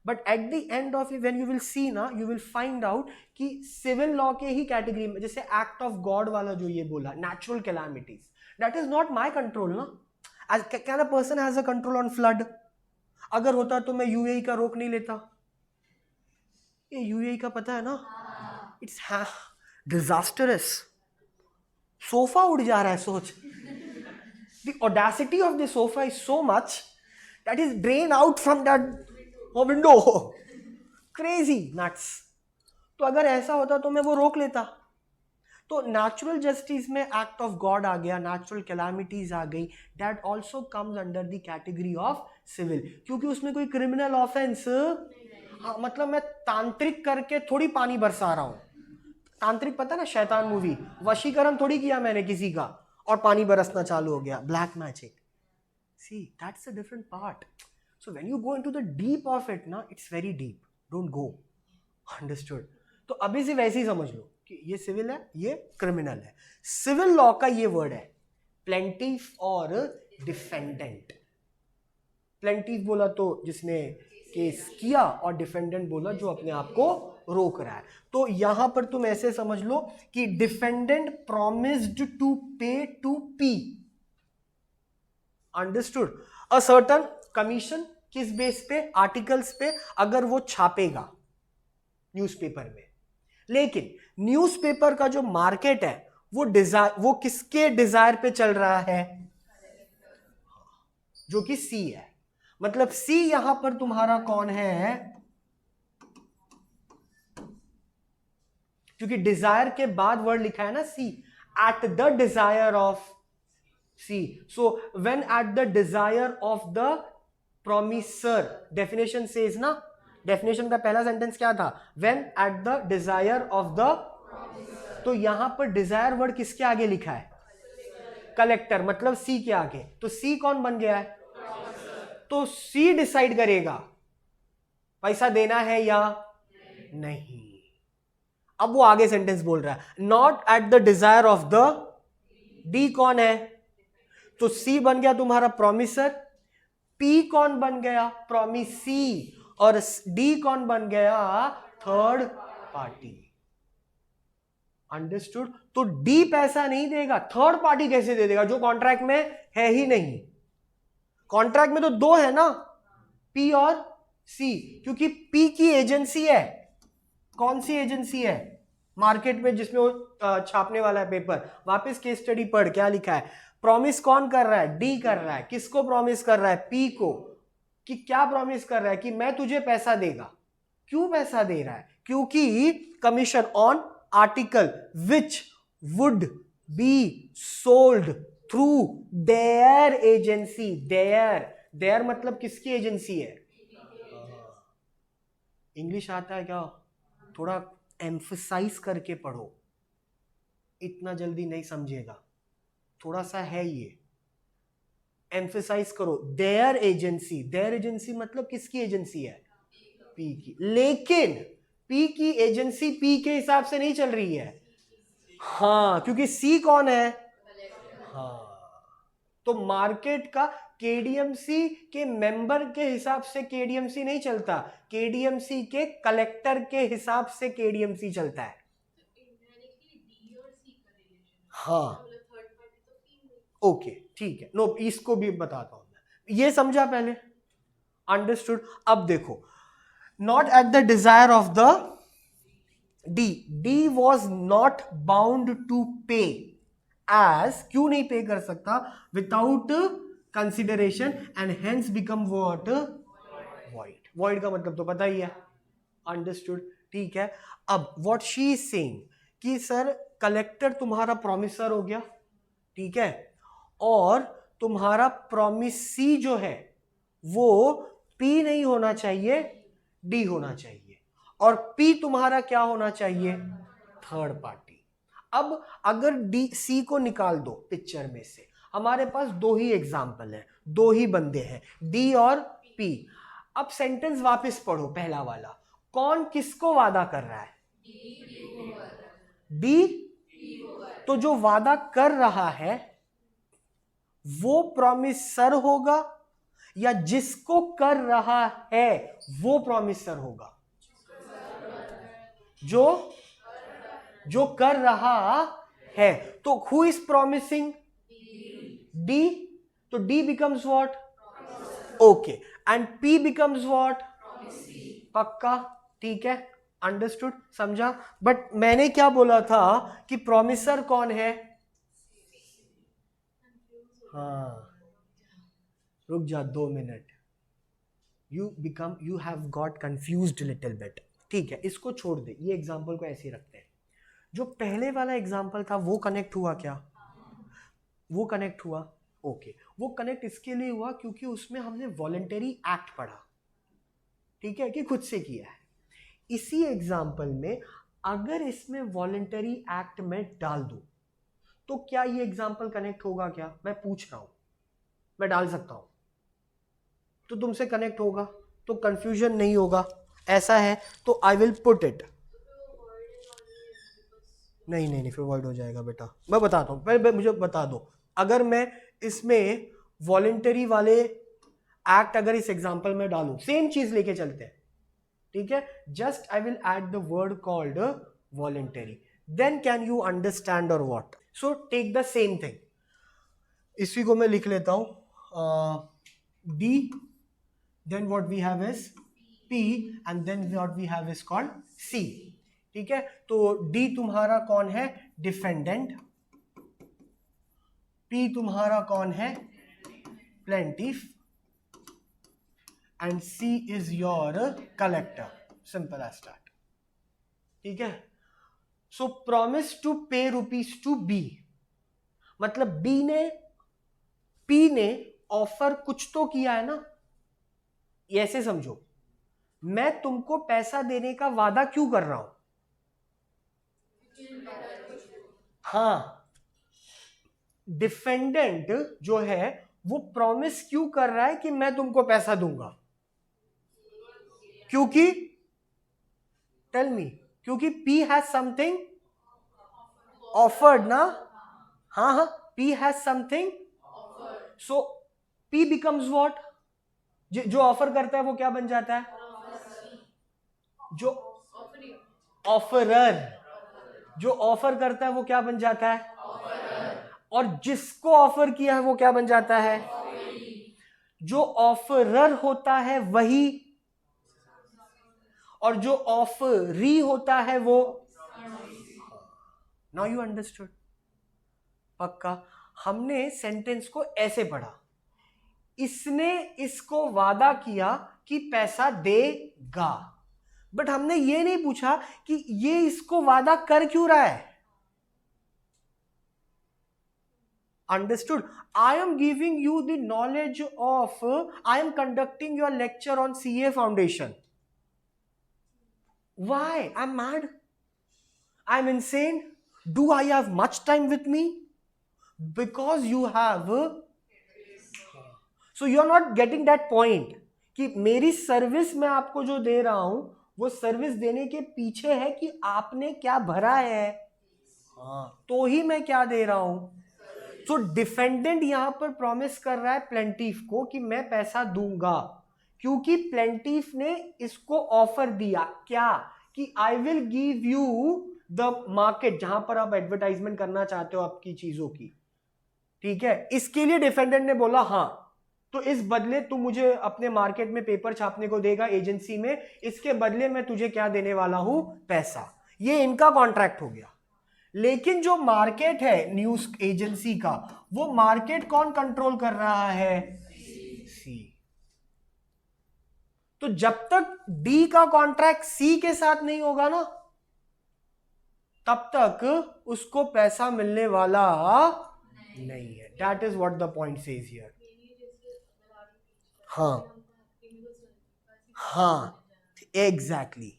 but at the end of when you will see ना, यू विल फाइंड आउट कि सिविल लॉ के ही कैटेगरी में, जैसे एक्ट ऑफ गॉड वाला जो ये बोला, natural calamities, that is not my control ना। Can a person has a control on flood? अगर होता तो मैं यूएई का रोक नहीं लेता। ये यूएई का पता है ना, इट्स डिजास्टरस, सोफा उड़ जा रहा है, सोच। The audacity of the sofa is so much that is drained out from that window. Crazy, nuts. तो अगर ऐसा होता तो मैं वो रोक लेता। तो नेचुरल जस्टिस में एक्ट ऑफ गॉड आ गया, नेचुरल कैलामिटीज आ गई, that also comes under the category of civil, क्योंकि उसमें कोई क्रिमिनल ऑफेंस, हाँ, मतलब मैं तांत्रिक करके थोड़ी पानी बरसा रहा हूं। तांत्रिक पता ना, शैतान मूवी, वशीकरण थोड़ी किया मैंने किसी का और पानी बरसना चालू हो गया, black magic. See, that's a different part. So when you go into the deep of it ना, it's very deep, don't go, understood. तो अभी से वैसे ही समझ लो कि ये सिविल है, ये क्रिमिनल है। सिविल लॉ का ये वर्ड है प्लेंटिफ और डिफेंडेंट। प्लेंटिफ बोला तो जिसने केस किया और डिफेंडेंट बोला जो अपने आप को रोक रहा है। तो यहां पर तुम ऐसे समझ लो कि defendant promised to pay to P, understood, a certain commission, किस बेस पे, आर्टिकल्स पे, अगर वो छापेगा न्यूज़पेपर में। लेकिन न्यूज़पेपर का जो मार्केट है वो किसके डिजायर पे चल रहा है, जो कि सी है। मतलब सी यहां पर तुम्हारा कौन है, क्योंकि डिजायर के बाद वर्ड लिखा है ना see, at the desire of C. So when at the desire of the promisor, definition says ना, डेफिनेशन का पहला सेंटेंस क्या था, when at the desire of the, तो यहां पर डिजायर वर्ड किसके आगे लिखा है, कलेक्टर, मतलब सी के आगे। तो सी कौन बन गया है, तो सी डिसाइड करेगा पैसा देना है या नहीं। अब वो आगे सेंटेंस बोल रहा है not at the desire of the, D कौन है, तो सी बन गया तुम्हारा प्रोमिसर, पी कौन बन गया, प्रोमिसी, और डी कौन बन गया, थर्ड पार्टी, अंडरस्टूड। तो डी पैसा नहीं देगा, थर्ड पार्टी कैसे दे देगा जो कॉन्ट्रैक्ट में है ही नहीं। कॉन्ट्रैक्ट में तो दो है ना, पी और सी, क्योंकि पी की एजेंसी है, कौन सी एजेंसी है, मार्केट में जिसमें वो छापने वाला है पेपर। वापस केस स्टडी पढ़, क्या लिखा है, प्रॉमिस कौन कर रहा है, डी कर रहा है, किसको प्रॉमिस कर रहा है, पी को, कि क्या प्रॉमिस कर रहा है, कि मैं तुझे पैसा देगा। क्यों पैसा दे रहा है, क्योंकि commission on article which would be sold through their agency, their मतलब किसकी एजेंसी है, इंग्लिश आता है क्या, थोड़ा एम्फसाइज करके पढ़ो, इतना जल्दी नहीं समझेगा, थोड़ा सा है ये, एम्फसाइज करो, देयर एजेंसी मतलब किसकी एजेंसी है, पी की। लेकिन पी की एजेंसी पी के हिसाब से नहीं चल रही है, हाँ, क्योंकि सी कौन है, हाँ, तो मार्केट का केडीएमसी के मेंबर के हिसाब से केडीएमसी नहीं चलता, केडीएमसी के कलेक्टर के हिसाब से केडीएमसी चलता है। हाँ, ओके, ठीक है, नो, इसको भी बताता हूं मैं, ये समझा पहले, अंडरस्टूड। अब देखो, not at the desire of the D was not bound to pay as, क्यों नहीं पे कर सकता, without consideration and hence become what, void का मतलब तो पता ही है, अंडरस्टूड, ठीक है। अब व्हाट शी इज सेइंग कि सर कलेक्टर तुम्हारा प्रॉमिसर हो गया, ठीक है, और तुम्हारा प्रॉमिसी जो है वो पी नहीं होना चाहिए, डी होना चाहिए, और पी तुम्हारा क्या होना चाहिए, थर्ड पार्टी। अब अगर डी सी को निकाल दो पिक्चर में से, हमारे पास दो ही एग्जाम्पल है, दो ही बंदे हैं, डी और पी। अब सेंटेंस वापस पढ़ो, पहला वाला, कौन किसको वादा कर रहा है, डी, तो जो वादा कर रहा है वो प्रॉमिसर होगा या जिसको कर रहा है वो प्रॉमिसर होगा, जो कर रहा है। तो हु इज प्रॉमिसिंग, डी, तो D becomes what, okay, and P becomes what, पक्का, ठीक है, अंडरस्टूड, समझा। बट मैंने क्या बोला था कि प्रॉमिसर कौन है, हाँ, रुक जा 2 minute, you have got confused little bit, ठीक है, इसको छोड़ दे, ये एग्जांपल को ऐसे ही रखते हैं। जो पहले वाला एग्जांपल था वो कनेक्ट हुआ क्या, वो कनेक्ट हुआ, ओके, वो कनेक्ट इसके लिए हुआ क्योंकि उसमें हमने वॉलंटरी एक्ट पढ़ा, ठीक है, कि खुद से किया है। इसी एग्जांपल में अगर इसमें वॉलंटरी एक्ट में डाल दूं तो क्या ये एग्जांपल कनेक्ट होगा क्या, मैं पूछ रहा हूं, मैं डाल सकता हूं तो तुमसे कनेक्ट होगा, तो कंफ्यूजन नहीं होगा, ऐसा है तो आई विल पुट इट, नहीं फिर वॉइड हो जाएगा बेटा, मैं बताता हूं, पहले मुझे बता दो, अगर मैं इसमें वॉलंटरी वाले एक्ट अगर इस एग्जाम्पल में डालूं, सेम चीज लेके चलते हैं, ठीक है, just I will add the word called voluntary, then can you understand और what? So take the same thing, इसी को मैं लिख लेता हूं D, then what we have is P, and then what we have is called C, ठीक है। तो डी तुम्हारा कौन है? डिफेंडेंट, पी तुम्हारा कौन है? Plaintiff, and C is your collector, simple as that, ठीक है। So promise to pay rupees to B, मतलब पी ने ऑफर कुछ तो किया है ना, ऐसे समझो, मैं तुमको पैसा देने का वादा क्यों कर रहा हूं? हाँ, डिफेंडेंट जो है वो प्रॉमिस क्यों कर रहा है कि मैं तुमको पैसा दूंगा? क्योंकि टेल मी, क्योंकि पी हैज समथिंग ऑफर्ड ना, हाँ, P has something, so P becomes what? जो ऑफर करता है वो क्या बन जाता है? जो ऑफरर, जो ऑफर करता है वो क्या बन जाता है? और जिसको ऑफर किया है वो क्या बन जाता है? जो ऑफरर होता है वही, और जो ऑफरी होता है वो। Now you understood? पक्का? हमने सेंटेंस को ऐसे पढ़ा, इसने इसको वादा किया कि पैसा देगा, बट हमने ये नहीं पूछा कि ये इसको वादा कर क्यों रहा है। Understood? I am giving you the knowledge of, I am conducting your lecture on CA Foundation. Why? I'm mad? I'm insane? Do I have much time with me? Because you have, so you are not getting that point कि मेरी सर्विस मैं आपको जो दे रहा हूं वो सर्विस देने के पीछे है कि आपने क्या भरा है, तो ही मैं क्या दे रहा हूं। तो डिफेंडेंट यहां पर प्रॉमिस कर रहा है प्लेंटिफ को कि मैं पैसा दूंगा, क्योंकि प्लेंटिफ ने इसको ऑफर दिया क्या, कि I will give you the market, जहां पर आप एडवर्टाइजमेंट करना चाहते हो आपकी चीजों की, ठीक है। इसके लिए डिफेंडेंट ने बोला हाँ, तो इस बदले तू मुझे अपने मार्केट में पेपर छापने को देगा एजेंसी में, इसके बदले मैं तुझे क्या देने वाला हूं? पैसा। ये इनका कॉन्ट्रैक्ट हो गया। लेकिन जो मार्केट है न्यूज एजेंसी का, वो मार्केट कौन कंट्रोल कर रहा है? सी। तो जब तक डी का कॉन्ट्रैक्ट सी के साथ नहीं होगा ना, तब तक उसको पैसा मिलने वाला नहीं है। That is what the point says here. हाँ हाँ, exactly.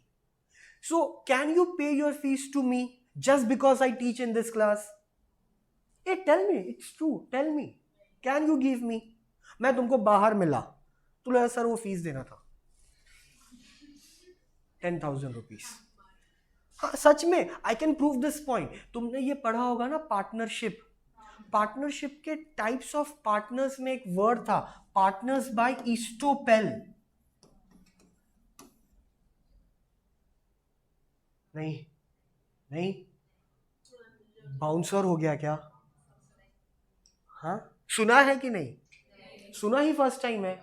So can you pay your fees to me just because I teach in this class? Hey, tell me, it's true, tell me, can you give me? मैं तुमको बाहर मिला, तो लगा सर वो फीस देना था 10,000 रुपीज। हाँ सच में, I can prove this point. तुमने ये पढ़ा होगा ना पार्टनरशिप, पार्टनरशिप के टाइप्स ऑफ पार्टनर्स में एक वर्ड था, पार्टनर्स बाय ईस्टोपेल। नहीं, बाउंसर हो गया क्या? हाँ, सुना है कि नहीं? सुना ही फर्स्ट टाइम है।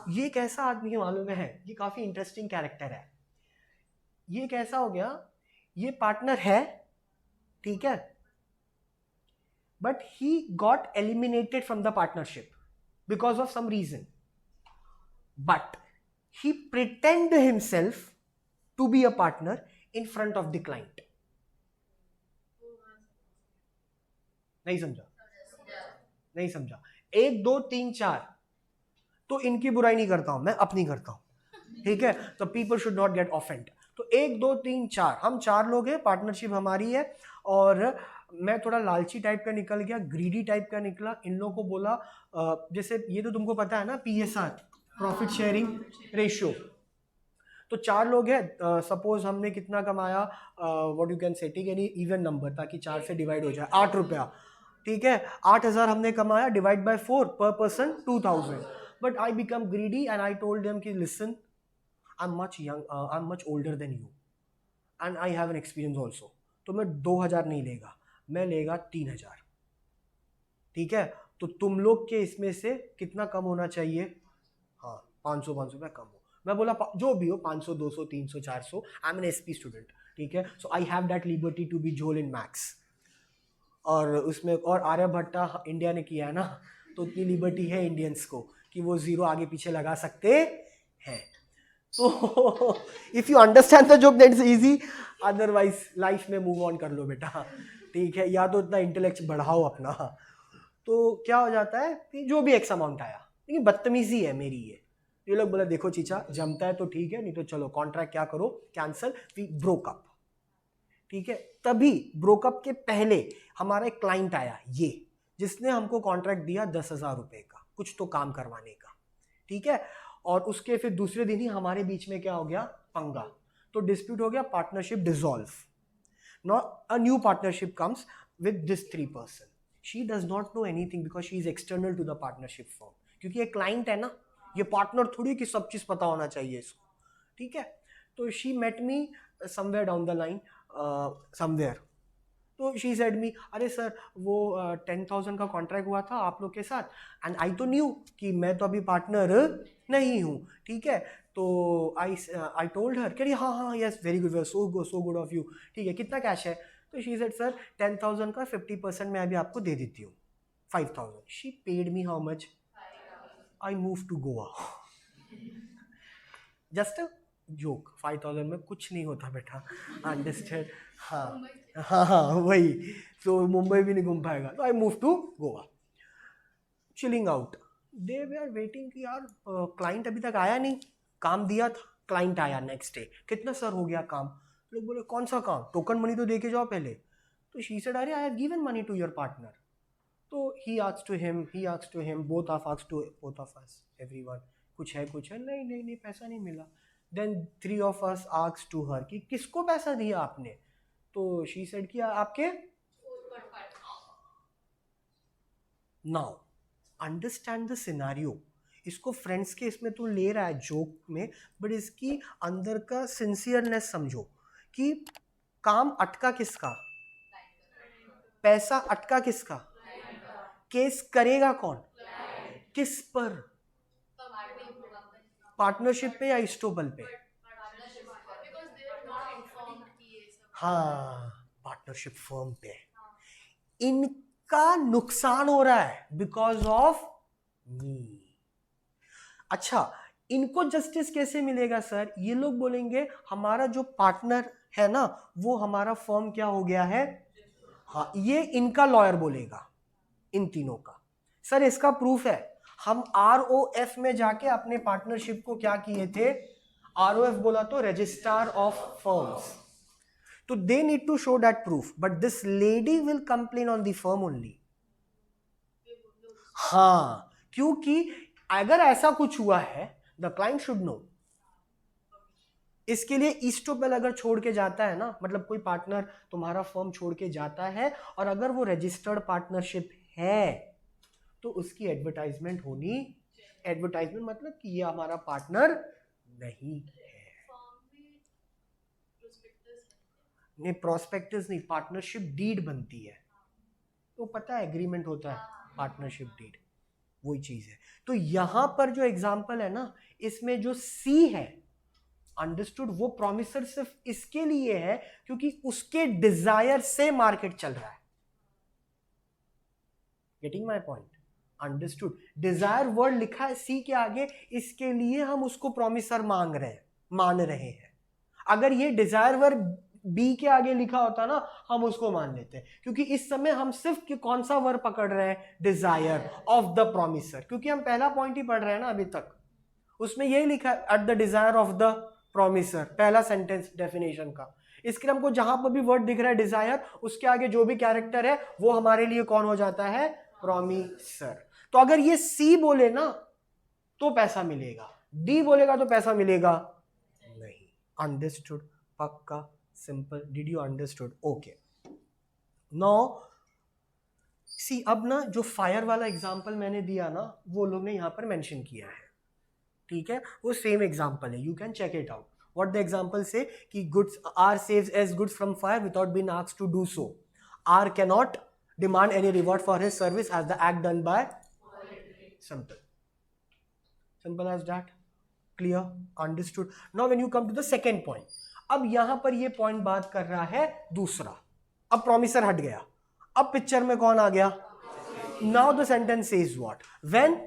ये कैसा आदमी है मालूम है? ये काफी इंटरेस्टिंग कैरेक्टर है। ये कैसा हो गया? ये पार्टनर है, ठीक है, but he got eliminated from the partnership because of some reason, but he pretend himself to be a partner in front of the client. नहीं समझा? 1 2 3 4 तो इनकी बुराई नहीं करता हूं मैं, अपनी करता हूं, ठीक है। तो people should not gate offend. तो 1 2 3 4, हम 4 लोग हैं, पार्टनरशिप हमारी है, और मैं थोड़ा लालची टाइप का निकल गया, ग्रीडी टाइप का निकला। इन लोगों को बोला जैसे ये तो तुमको पता है ना, PSR, प्रॉफिट शेयरिंग रेशियो। तो 4 लोग हैं, सपोज हमने कितना कमाया, व्हाट यू कैन से, ठीक है, इवन नंबर, ताकि 4 से डिवाइड हो जाए, 8 रुपया, ठीक है, 8,000 हमने कमाया, डिवाइड बाय 4, पर person 2,000। But I become greedy and I told them कि listen, I am much young, I am much older than you and I have an experience also, तो मैं 2000 नहीं लेगा, मैं लेगा 3000, ठीक है? तो तुम लोग के इसमें से कितना कम होना चाहिए? हाँ 500 रुपये कम हो। मैं बोला जो भी हो 500 200 300 400, I am an SP student, ठीक है? So I have that liberty to be झोल इन मैक्स। और उसमें और आर्यभट्टा इंडिया ने किया है ना, तो उतनी लिबर्टी है इंडियंस को कि वो जीरो आगे पीछे लगा सकते हैं। तो if you understand the joke that is easy, otherwise life में मूव ऑन कर लो बेटा, ठीक है? या तो इतना इंटेलेक्ट बढ़ाओ अपना। तो क्या हो जाता है कि जो भी एक्स अमाउंट आया, लेकिन बदतमीजी है मेरी ये लोग बोले देखो चीचा जमता है तो ठीक है, नहीं तो चलो कॉन्ट्रैक्ट क्या करो, कैंसल, वी ब्रोक अप, ठीक है? तभी ब्रोकअप के पहले हमारा एक क्लाइंट आया, ये जिसने हमको कॉन्ट्रैक्ट दिया 10,000 रुपए का कुछ तो काम करवाने का, ठीक है? और उसके फिर दूसरे दिन ही हमारे बीच में क्या हो गया, पंगा, तो डिस्प्यूट हो गया, partnership dissolve. Now a new partnership comes with this 3 person. She does not know anything because she is external to the partnership firm. क्योंकि ये क्लाइंट है ना, ये पार्टनर थोड़ी कि सब चीज पता होना चाहिए इसको, ठीक है? तो she met me somewhere down the line, somewhere. तो शी सेड मी, अरे सर वो 10,000 का कॉन्ट्रैक्ट हुआ था आप लोग के साथ, एंड आई तो न्यू कि मैं तो अभी पार्टनर नहीं हूँ, ठीक है? तो आई टोल्ड हर कि हाँ हाँ yes very good, so good of you, ठीक है? कितना कैश है? तो शी सेड सर 10,000 का 50% मैं अभी आपको दे देती हूँ, 5,000। She paid me how much? I move to Goa. Just joke, 5,000 में कुछ नहीं होता बेटा, अंडरस्टैंड? हाँ हाँ हाँ वही, तो मुंबई भी नहीं घूम पाएगा। तो I move to Goa, chilling out, they way are waiting कि यार क्लाइंट अभी तक आया नहीं, काम दिया था, क्लाइंट आया नेक्स्ट डे, कितना सर हो गया काम? लोग बोले कौन सा काम, टोकन मनी तो दे के जाओ पहले। तो शी सेड अरे I have given money to your partner. तो he asked to him, both of us, everyone, कुछ है नहीं नहीं नहीं पैसा नहीं मिला। Then 3 of us asked to her कि किसको पैसा दिया आपने? तो शी सेड कि आपके। नाउ अंडरस्टैंड द सिनारियो, इसको फ्रेंड्स के इसमें तो ले रहा है जोक में, बट इसकी अंदर का सिंसियरनेस समझो कि काम अटका किसका, पैसा अटका किसका, केस करेगा कौन, किस पर, पार्टनरशिप पे या इस्टोबल पे? हाँ पार्टनरशिप फर्म पे। इनका नुकसान हो रहा है बिकॉज ऑफ मी। अच्छा इनको जस्टिस कैसे मिलेगा सर? ये लोग बोलेंगे हमारा जो पार्टनर है ना वो हमारा फर्म क्या हो गया है। हाँ ये इनका लॉयर बोलेगा इन तीनों का। सर इसका प्रूफ है, हम ROF में जाके अपने पार्टनरशिप को क्या किए थे, ROF बोला तो रजिस्ट्रार ऑफ फर्म्स, तो they need to show that proof, but this lady will complain on the firm only. हाँ क्योंकि अगर ऐसा कुछ हुआ है the client should know। इसके लिए इस्टोबेल अगर छोड़ के जाता है ना, मतलब कोई पार्टनर तुम्हारा फर्म छोड़ के जाता है और अगर वो रजिस्टर्ड पार्टनरशिप है तो उसकी एडवर्टाइजमेंट होनी, एडवर्टाइजमेंट मतलब कि ये हमारा पार्टनर नहीं है। नहीं प्रोस्पेक्टस नहीं, पार्टनरशिप डीड बनती है, तो पता है एग्रीमेंट होता है पार्टनरशिप डीड, वही चीज है। तो यहां पर जो एग्जांपल है ना इसमें जो सी है अंडरस्टूड, वो प्रॉमिसर सिर्फ इसके लिए है क्योंकि उसके डिजायर से मार्केट चल रहा है। Getting my point? Understood? Desire word लिखा है सी के आगे, इसके लिए हम उसको प्रॉमिसर मान रहे हैं। अगर ये डिजायर वर्ड बी के आगे लिखा होता ना हम उसको मान लेते हैं, क्योंकि इस समय हम सिर्फ कौन सा वर्ड पकड़ रहे हैं, डिजायर ऑफ द प्रॉमिसर, क्योंकि हम पहला पॉइंट ही पढ़ रहे हैं ना अभी तक, उसमें यही लिखा है at the desire of the promiser, पहला सेंटेंस डेफिनेशन का। इसके हमको जहां पर भी वर्ड दिख रहा है डिजायर, उसके आगे जो भी कैरेक्टर है वो हमारे लिए कौन हो जाता है, प्रॉमिसर। तो अगर ये सी बोले ना तो पैसा मिलेगा, डी बोलेगा तो पैसा मिलेगा नहीं। अंडरस्टूड? पक्का? Simple? Did you understood? Okay. Now see अब ना जो फायर वाला एग्जांपल मैंने दिया ना, वो लोग ने यहाँ पर मेंशन किया है, ठीक है, वो सेम एग्जांपल है, you can check it out. What the example से कि goods are saves as goods from fire without being asked to do so. R can not demand any reward for his service as the act done by. Simple as that. Clear? Understood? Now when you come to the second point, अब यहां पर ये पॉइंट बात कर रहा है दूसरा. अब प्रोमिसर हट गया, अब पिक्चर में कौन आ गया? Now the sentence says what? When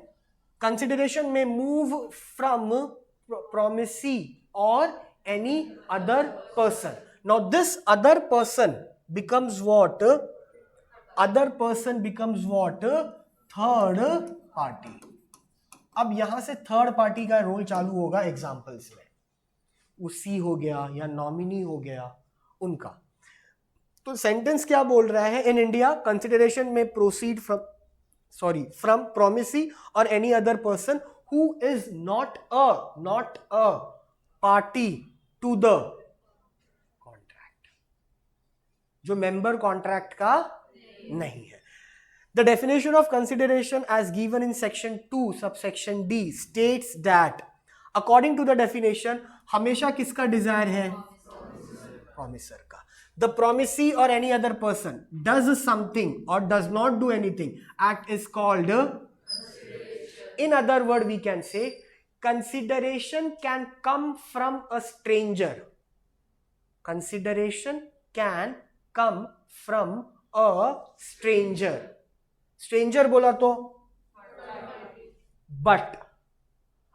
consideration may move from promisee or any other person. Now this other person becomes what? Other person becomes what? Third party. अब यहां से थर्ड पार्टी का रोल चालू होगा एग्जाम्पल्स में. वो सी हो गया या नॉमिनी हो गया उनका. तो सेंटेंस क्या बोल रहा है? इन इंडिया कंसिडरेशन में प्रोसीड फ्रॉम प्रोमिसी और any other person who is not a party to the contract, जो मेंबर कॉन्ट्रैक्ट का नहीं है. The definition of consideration as given in section 2 subsection D states that according to the definition हमेशा किसका डिजायर है? प्रोमिसर का. The promisee or any other person does something or does not do anything, act is called in other word we can say consideration can come from a stranger. Consideration can come from a stranger. Stranger बोला तो, but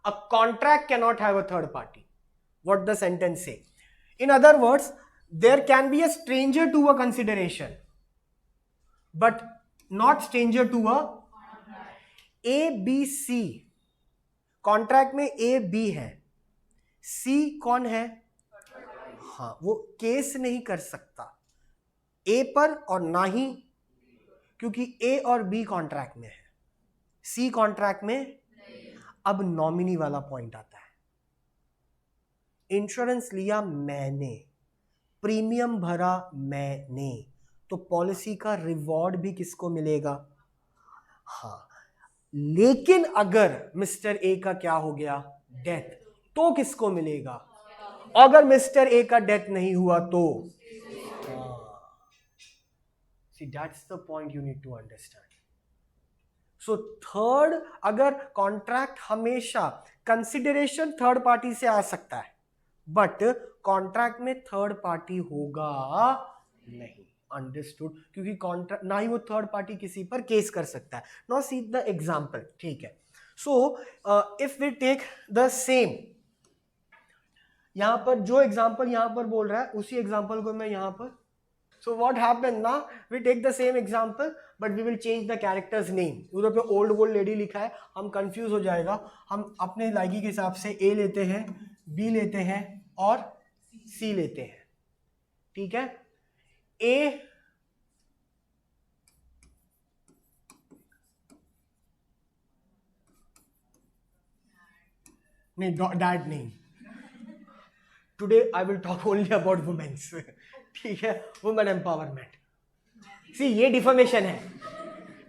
a contract cannot have a third party. What the sentence say? In other words there can be a stranger to a consideration but not stranger to a A B C. Contract में ए बी है, सी कौन है? हाँ, वो केस नहीं कर सकता ए पर और ना ही, क्योंकि ए और बी कॉन्ट्रैक्ट में है, सी कॉन्ट्रैक्ट में नहीं. अब नॉमिनी वाला पॉइंट आता है. इंश्योरेंस लिया मैंने, प्रीमियम भरा मैंने, तो पॉलिसी का रिवॉर्ड भी किसको मिलेगा? हाँ, लेकिन अगर मिस्टर ए का क्या हो गया? डेथ, तो किसको मिलेगा? अगर मिस्टर ए का डेथ नहीं हुआ तो See, that's the point you need to understand. So third, अगर कॉन्ट्रैक्ट हमेशा कंसिडरेशन थर्ड पार्टी से आ सकता है, बट कॉन्ट्रैक्ट में थर्ड पार्टी होगा नहीं. अंडरस्टूड? क्योंकि कॉन्ट्रैक्ट ना ही वो थर्ड पार्टी किसी पर केस कर सकता है. नाउ सी द एग्जांपल, ठीक है. So if we take the same, यहां पर जो एग्जांपल यहां पर बोल रहा है उसी एग्जांपल को मैं यहां पर. So what happened now? We take the same example, but we will change the character's name. उधर पे old lady लिखा है, हम confuse हो जाएगा. हम अपने लाइकी के हिसाब से A लेते हैं, B लेते हैं और C लेते हैं. ठीक है? A नहीं, dad नहीं. Today I will talk only about women's. ठीक है, वुमेन एम्पावरमेंट. सी, ये डिफॉर्मेशन है,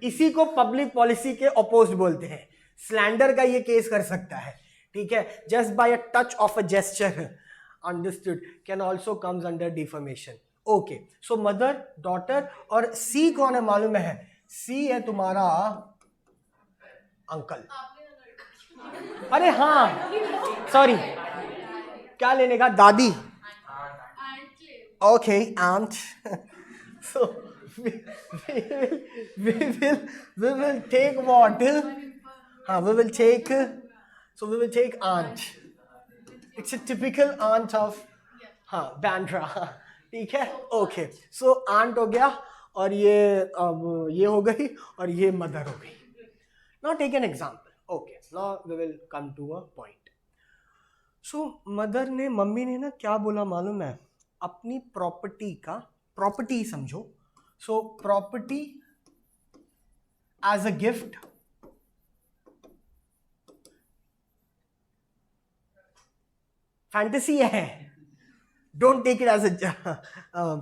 इसी को पब्लिक पॉलिसी के अपोज्ड बोलते हैं. स्लैंडर का ये केस कर सकता है, ठीक है, just by a touch of a gesture, understood, can also comes under deformation. Okay, so mother, daughter, और सी कौन है मालूम है? सी है तुम्हारा अंकल. अरे हाँ, सॉरी, क्या लेने का? दादी. Okay, aunt. So we will take what? We will take. So we will take aunt. It's a typical aunt of Bandra. ठीक है? Okay. So aunt हो गया और ये अब ये हो गई और ये mother हो गई. Now take an example. Okay. Now we will come to a point. So mother ने, मम्मी ने ना क्या बोला मालूम है? अपनी प्रॉपर्टी का, प्रॉपर्टी समझो, so property as a gift, fantasy है, don't take it as a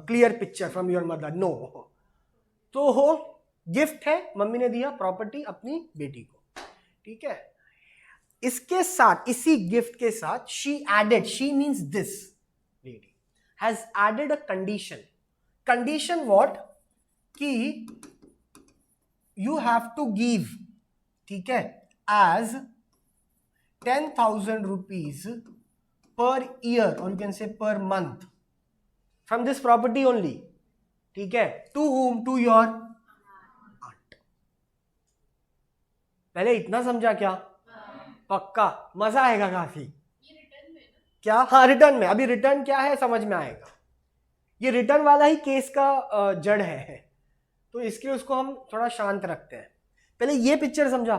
clear picture from your mother, no. तो हो गिफ्ट है, मम्मी ने दिया प्रॉपर्टी अपनी बेटी को, ठीक है। इसके साथ, इसी गिफ्ट के साथ she added, she means this lady has added a condition. Condition what? कि यू हैव टू गिव, ठीक है, as 10,000 rupees per year or you can say per month from this property only, ठीक है। to whom? to your aunt। पहले इतना समझा क्या? पक्का मजा आएगा काफी। क्या? हाँ रिटर्न में। अभी रिटर्न क्या है समझ में आएगा। ये रिटर्न वाला ही केस का जड़ है, तो इसके उसको हम थोड़ा शांत रखते हैं। पहले ये पिक्चर समझा।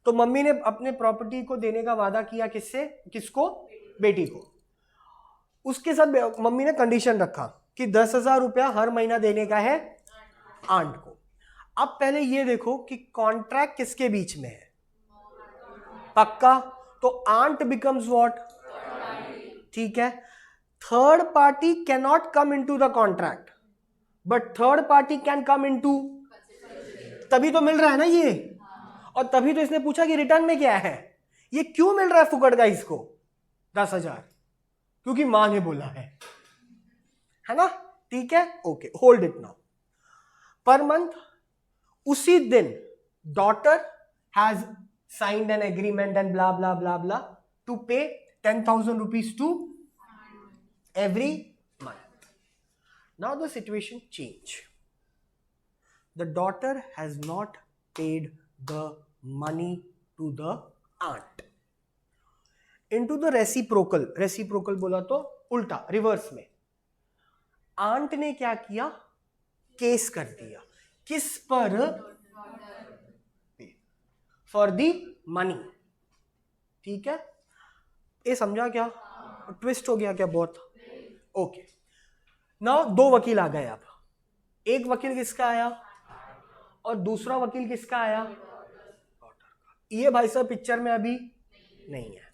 तो मम्मी ने अपने प्रॉपर्टी को देने का वादा किया, किससे? किसको? बेटी को। उसके साथ मम्मी ने कंडीशन रखा कि 10,000 रुपया हर महीना देने का है आंट को। अब पहले ये देखो कि कॉन्ट्रैक्ट किसके बीच में है? पक्का। तो आंट बिकम्स व्हाट? ठीक है। Third party can not come into the contract, but third party can come into, तभी तो मिल रहा है ना ये। और तभी तो इसने पूछा कि रिटर्न में क्या है। ये क्यों मिल रहा है फुकट का इसको 10,000? क्योंकि मां ने बोला है ना? ठीक है, okay, hold it now. Per month उसी दिन daughter has signed an agreement and blah blah blah blah to pay 10,000 rupees to every month. Now the situation changed. The daughter has not paid the money to the aunt. Into the reciprocal, reciprocal बोला तो उल्टा, रिवर्स में। आंट ने क्या किया? केस कर दिया। किस पर? For the money. ठीक है, ये समझा क्या? ट्विस्ट हो गया क्या बहुत? ओके। नाउ दो वकील आ गए। अब एक वकील किसका आया और दूसरा वकील किसका आया? ये भाई साहब पिक्चर में अभी नहीं है।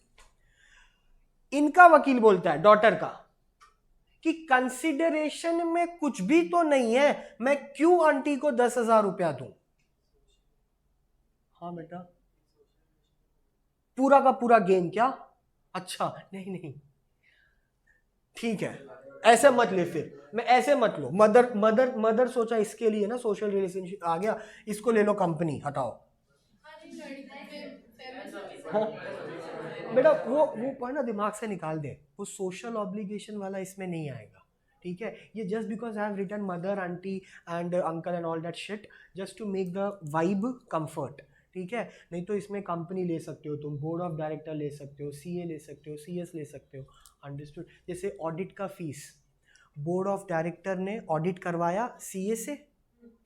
इनका वकील बोलता है डॉटर का कि कंसिडरेशन में कुछ भी तो नहीं है, मैं क्यों आंटी को 10,000 रुपया दूं? हाँ बेटा, पूरा का पूरा गेम क्या? अच्छा नहीं नहीं, ठीक है, ऐसे मत ले। फिर मैं ऐसे मत लो। मदर मदर मदर सोचा इसके लिए ना, सोशल रिलेशनशिप आ गया, इसको ले लो कंपनी, हटाओ। हाँ बेटा, वो पढ़ना दिमाग से निकाल दे। वो सोशल ऑब्लिगेशन वाला इसमें नहीं आएगा, ठीक है। ये just because I have written mother, aunty and uncle and all that shit just to make the vibe comfort, ठीक है। नहीं तो इसमें कंपनी ले सकते हो तुम, बोर्ड ऑफ डायरेक्टर ले सकते हो, सीए ले सकते हो, सीएस ले सकते हो, अंडरस्टूड। जैसे ऑडिट का फीस, बोर्ड ऑफ डायरेक्टर ने ऑडिट करवाया सीए से,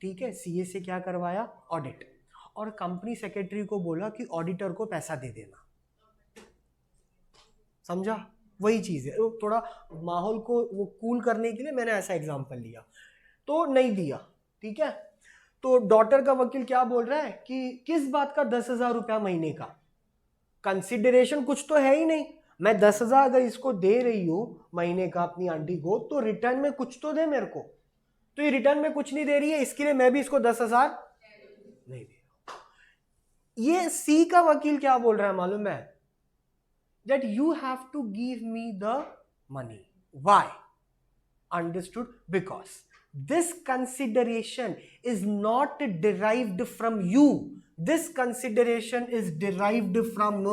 ठीक है, सीए से क्या करवाया? ऑडिट। और कंपनी सेक्रेटरी को बोला कि ऑडिटर को पैसा दे देना। समझा? वही चीज़ है। थोड़ा माहौल को वो कूल करने के लिए मैंने ऐसा एग्जाम्पल लिया, तो नहीं दिया, ठीक है। तो डॉटर का वकील क्या बोल रहा है कि किस बात का 10,000 रुपया महीने का? कंसिडरेशन कुछ तो है ही नहीं। मैं 10,000 अगर इसको दे रही हूं महीने का अपनी आंटी को, तो रिटर्न में कुछ तो दे मेरे को। तो ये रिटर्न में कुछ नहीं दे रही है, इसके लिए मैं भी इसको 10,000 नहीं दे रहा। ये सी का वकील क्या बोल रहा है मालूम है? that you have to give me the money. Why? Understood? Because this consideration is not derived from you. This consideration is derived from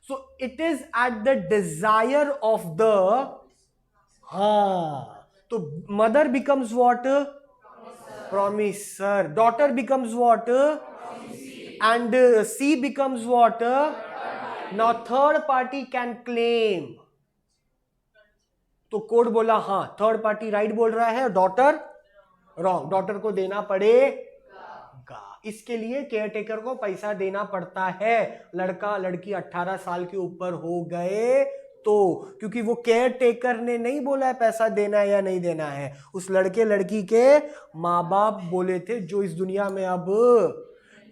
so it is at the desire of the so mother becomes what? Promiser. Daughter becomes what? And C becomes what? Now third party can claim. तो कोर्ट बोला हाँ, थर्ड पार्टी राइट बोल रहा है, डॉटर रॉन्ग, डॉटर को देना पड़ेगा। इसके लिए केयर टेकर को पैसा देना पड़ता है। लड़का लड़की 18 साल के ऊपर हो गए तो, क्योंकि वो केयर टेकर ने नहीं बोला है पैसा देना है या नहीं देना है, उस लड़के लड़की के माँ बाप बोले थे, जो इस दुनिया में अब।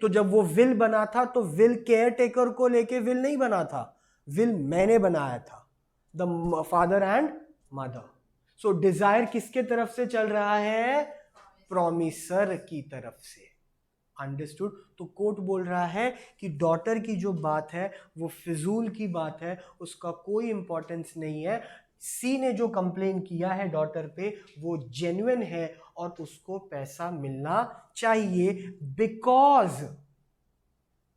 तो जब वो विल बना था तो विल केयर टेकर को लेके विल नहीं बना था, विल मैंने बनाया था, the father and mother. So Dzire किसके तरफ से चल रहा है? प्रोमिसर की तरफ से। अंडरस्टूड? तो कोर्ट बोल रहा है कि डॉटर की जो बात है वो फिजूल की बात है, उसका कोई इंपॉर्टेंस नहीं है। सी ने जो कंप्लेन किया है डॉटर पे वो जेन्युइन है और उसको पैसा मिलना चाहिए, because,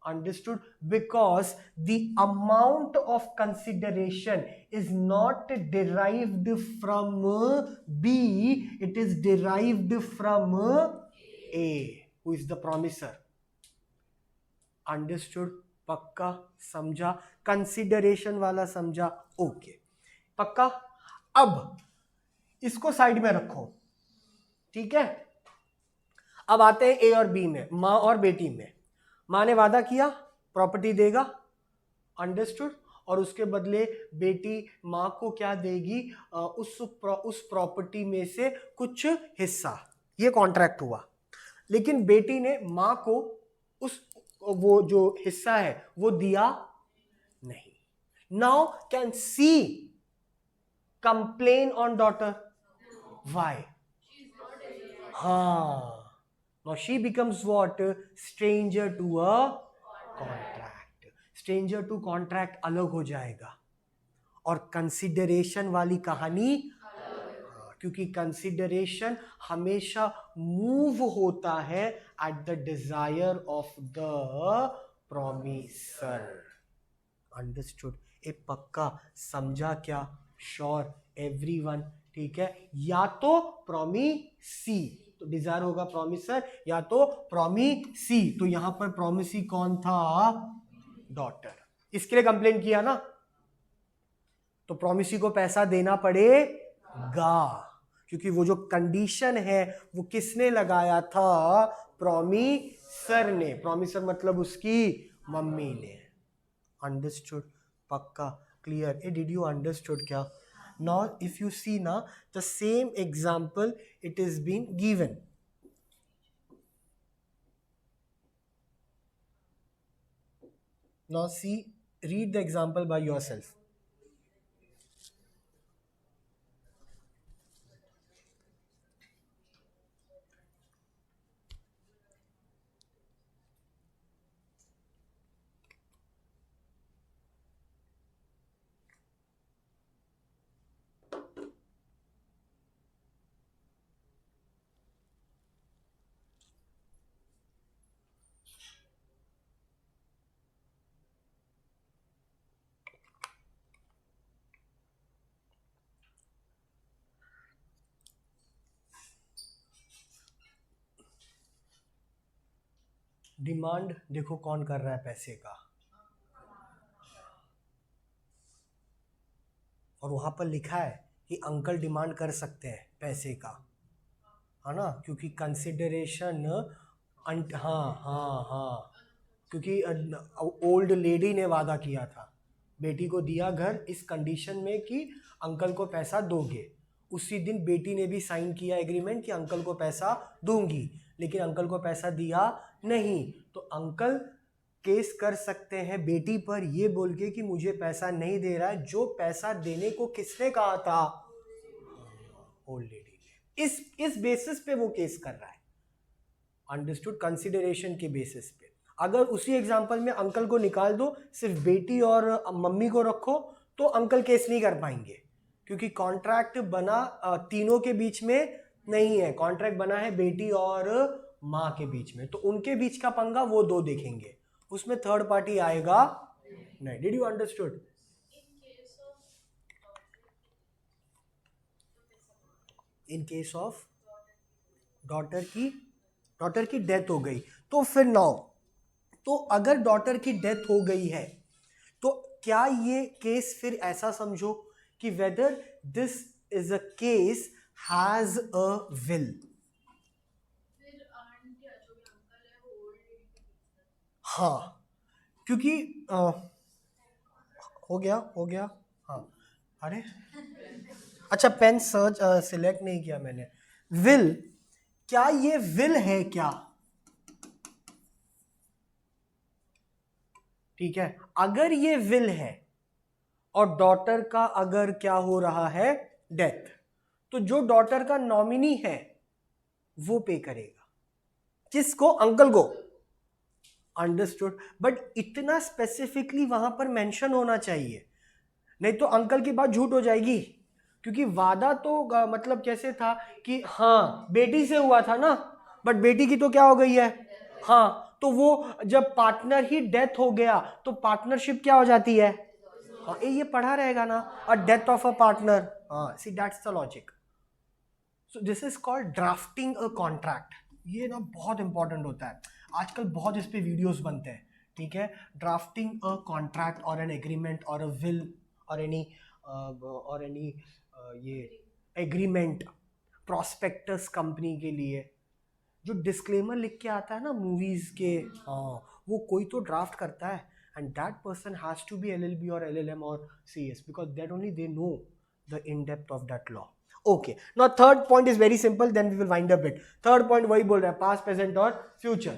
understood, because the amount of consideration is not derived from B, it is derived from A, who is the promiser. Understood? पक्का समझा? कंसिडरेशन वाला समझा? ओके, पक्का। अब इसको साइड में रखो, ठीक है। अब आते हैं ए और बी में, माँ और बेटी में। माँ ने वादा किया प्रॉपर्टी देगा, अंडरस्टूड, और उसके बदले बेटी माँ को क्या देगी, उस प्रॉपर्टी में से कुछ हिस्सा, ये कॉन्ट्रैक्ट हुआ। लेकिन बेटी ने माँ को वो जो हिस्सा है वो दिया नहीं। Now can see complain on daughter? Why? हाँ, now she becomes what? Stranger to a contract. Stranger to contract अलग हो जाएगा, और कंसिडरेशन वाली कहानी, क्योंकि कंसिडरेशन हमेशा मूव होता है at the desire of the promisor. Understood? ए पक्का समझा क्या? Sure everyone? ठीक है, या तो प्रोमिसी, तो डिजायर होगा प्रोमिसर, या तो प्रोमिसी। तो यहां पर प्रोमिसी कौन था? डॉटर। इसके लिए कंप्लेन किया ना, तो प्रोमिसी को पैसा देना पड़ेगा, क्योंकि वो जो कंडीशन है वो किसने लगाया था? प्रोमिसर ने। प्रोमिसर मतलब उसकी मम्मी ने। अंडरस्टूड? पक्का clear? A did you understood क्या? Now if you see now the same example it is being given. Now see, read the example by yourself. Demand देखो कौन कर रहा है पैसे का, और वहां पर लिखा है कि अंकल डिमांड कर सकते हैं पैसे का, है ना, क्योंकि कंसिडरेशन, हाँ, क्योंकि ओल्ड लेडी ने वादा किया था, बेटी को दिया घर इस कंडीशन में कि अंकल को पैसा दोगे। उसी दिन बेटी ने भी साइन किया एग्रीमेंट कि अंकल को पैसा दूंगी, लेकिन अंकल को पैसा दिया नहीं, तो अंकल केस कर सकते हैं बेटी पर ये बोल के कि मुझे पैसा नहीं दे रहा है, जो पैसा देने को किसने कहा था? ओल्ड लेडी ने। इस बेसिस पे वो केस कर रहा है। अंडरस्टूड? कंसिडरेशन के बेसिस पे। अगर उसी एग्जांपल में अंकल को निकाल दो, सिर्फ बेटी और मम्मी को रखो, तो अंकल केस नहीं कर पाएंगे, क्योंकि कॉन्ट्रैक्ट बना तीनों के बीच में नहीं है, कॉन्ट्रैक्ट बना है बेटी और माँ के बीच में, तो उनके बीच का पंगा वो दो देखेंगे, उसमें थर्ड पार्टी आएगा नहीं। Did you understood? In case of daughter की डेथ हो गई, तो फिर नाउ, तो अगर डॉटर की डेथ हो गई है तो क्या ये केस फिर ऐसा समझो कि whether this is a case has a will? हाँ, क्योंकि हो गया हाँ, अरे अच्छा, पेन सर्च सिलेक्ट नहीं किया मैंने। विल, क्या ये विल है क्या? ठीक है, अगर ये विल है और डॉटर का अगर क्या हो रहा है, डेथ, तो जो डॉटर का नॉमिनी है वो पे करेगा। किसको? अंकल को। अंडरस्टूड। बट इतना स्पेसिफिकली वहां पर मेंशन होना चाहिए, नहीं तो अंकल की बात झूठ हो जाएगी। क्योंकि वादा तो मतलब कैसे था कि हाँ बेटी से हुआ था ना, बट बेटी की तो क्या हो गई है? हाँ, तो वो जब पार्टनर ही डेथ हो गया तो पार्टनरशिप क्या हो जाती है? हाँ, ये पढ़ा रहेगा ना, a death of a partner. हाँ, see that's the logic. So this is called drafting a contract. ये ना बहुत इंपॉर्टेंट होता है, आजकल बहुत इस पे वीडियोस बनते हैं, ठीक है। ड्राफ्टिंग अ कॉन्ट्रैक्ट और एन एग्रीमेंट और अ विल और एनी ये एग्रीमेंट प्रॉस्पेक्टस कंपनी के लिए जो डिस्क्लेमर लिख के आता है ना मूवीज के, हाँ, वो कोई तो ड्राफ्ट करता है, and that person has to be LLB और एलएलएम और CS, because that only they know the in depth of that law. Okay, now third point is very simple, then we will wind up it. Third point वही बोल रहा है, पास्ट, प्रेजेंट और फ्यूचर।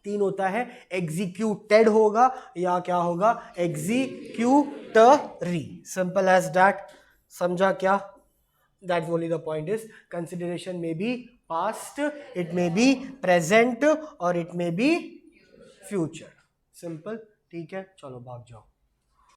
तीन होता है, एग्जीक्यूटेड होगा या क्या होगा? एग्जीक्यूटरी। Simple as that. समझा क्या? That's only the point is consideration may be past, it may be present और it may be future. Simple. ठीक है, चलो भाग जाओ।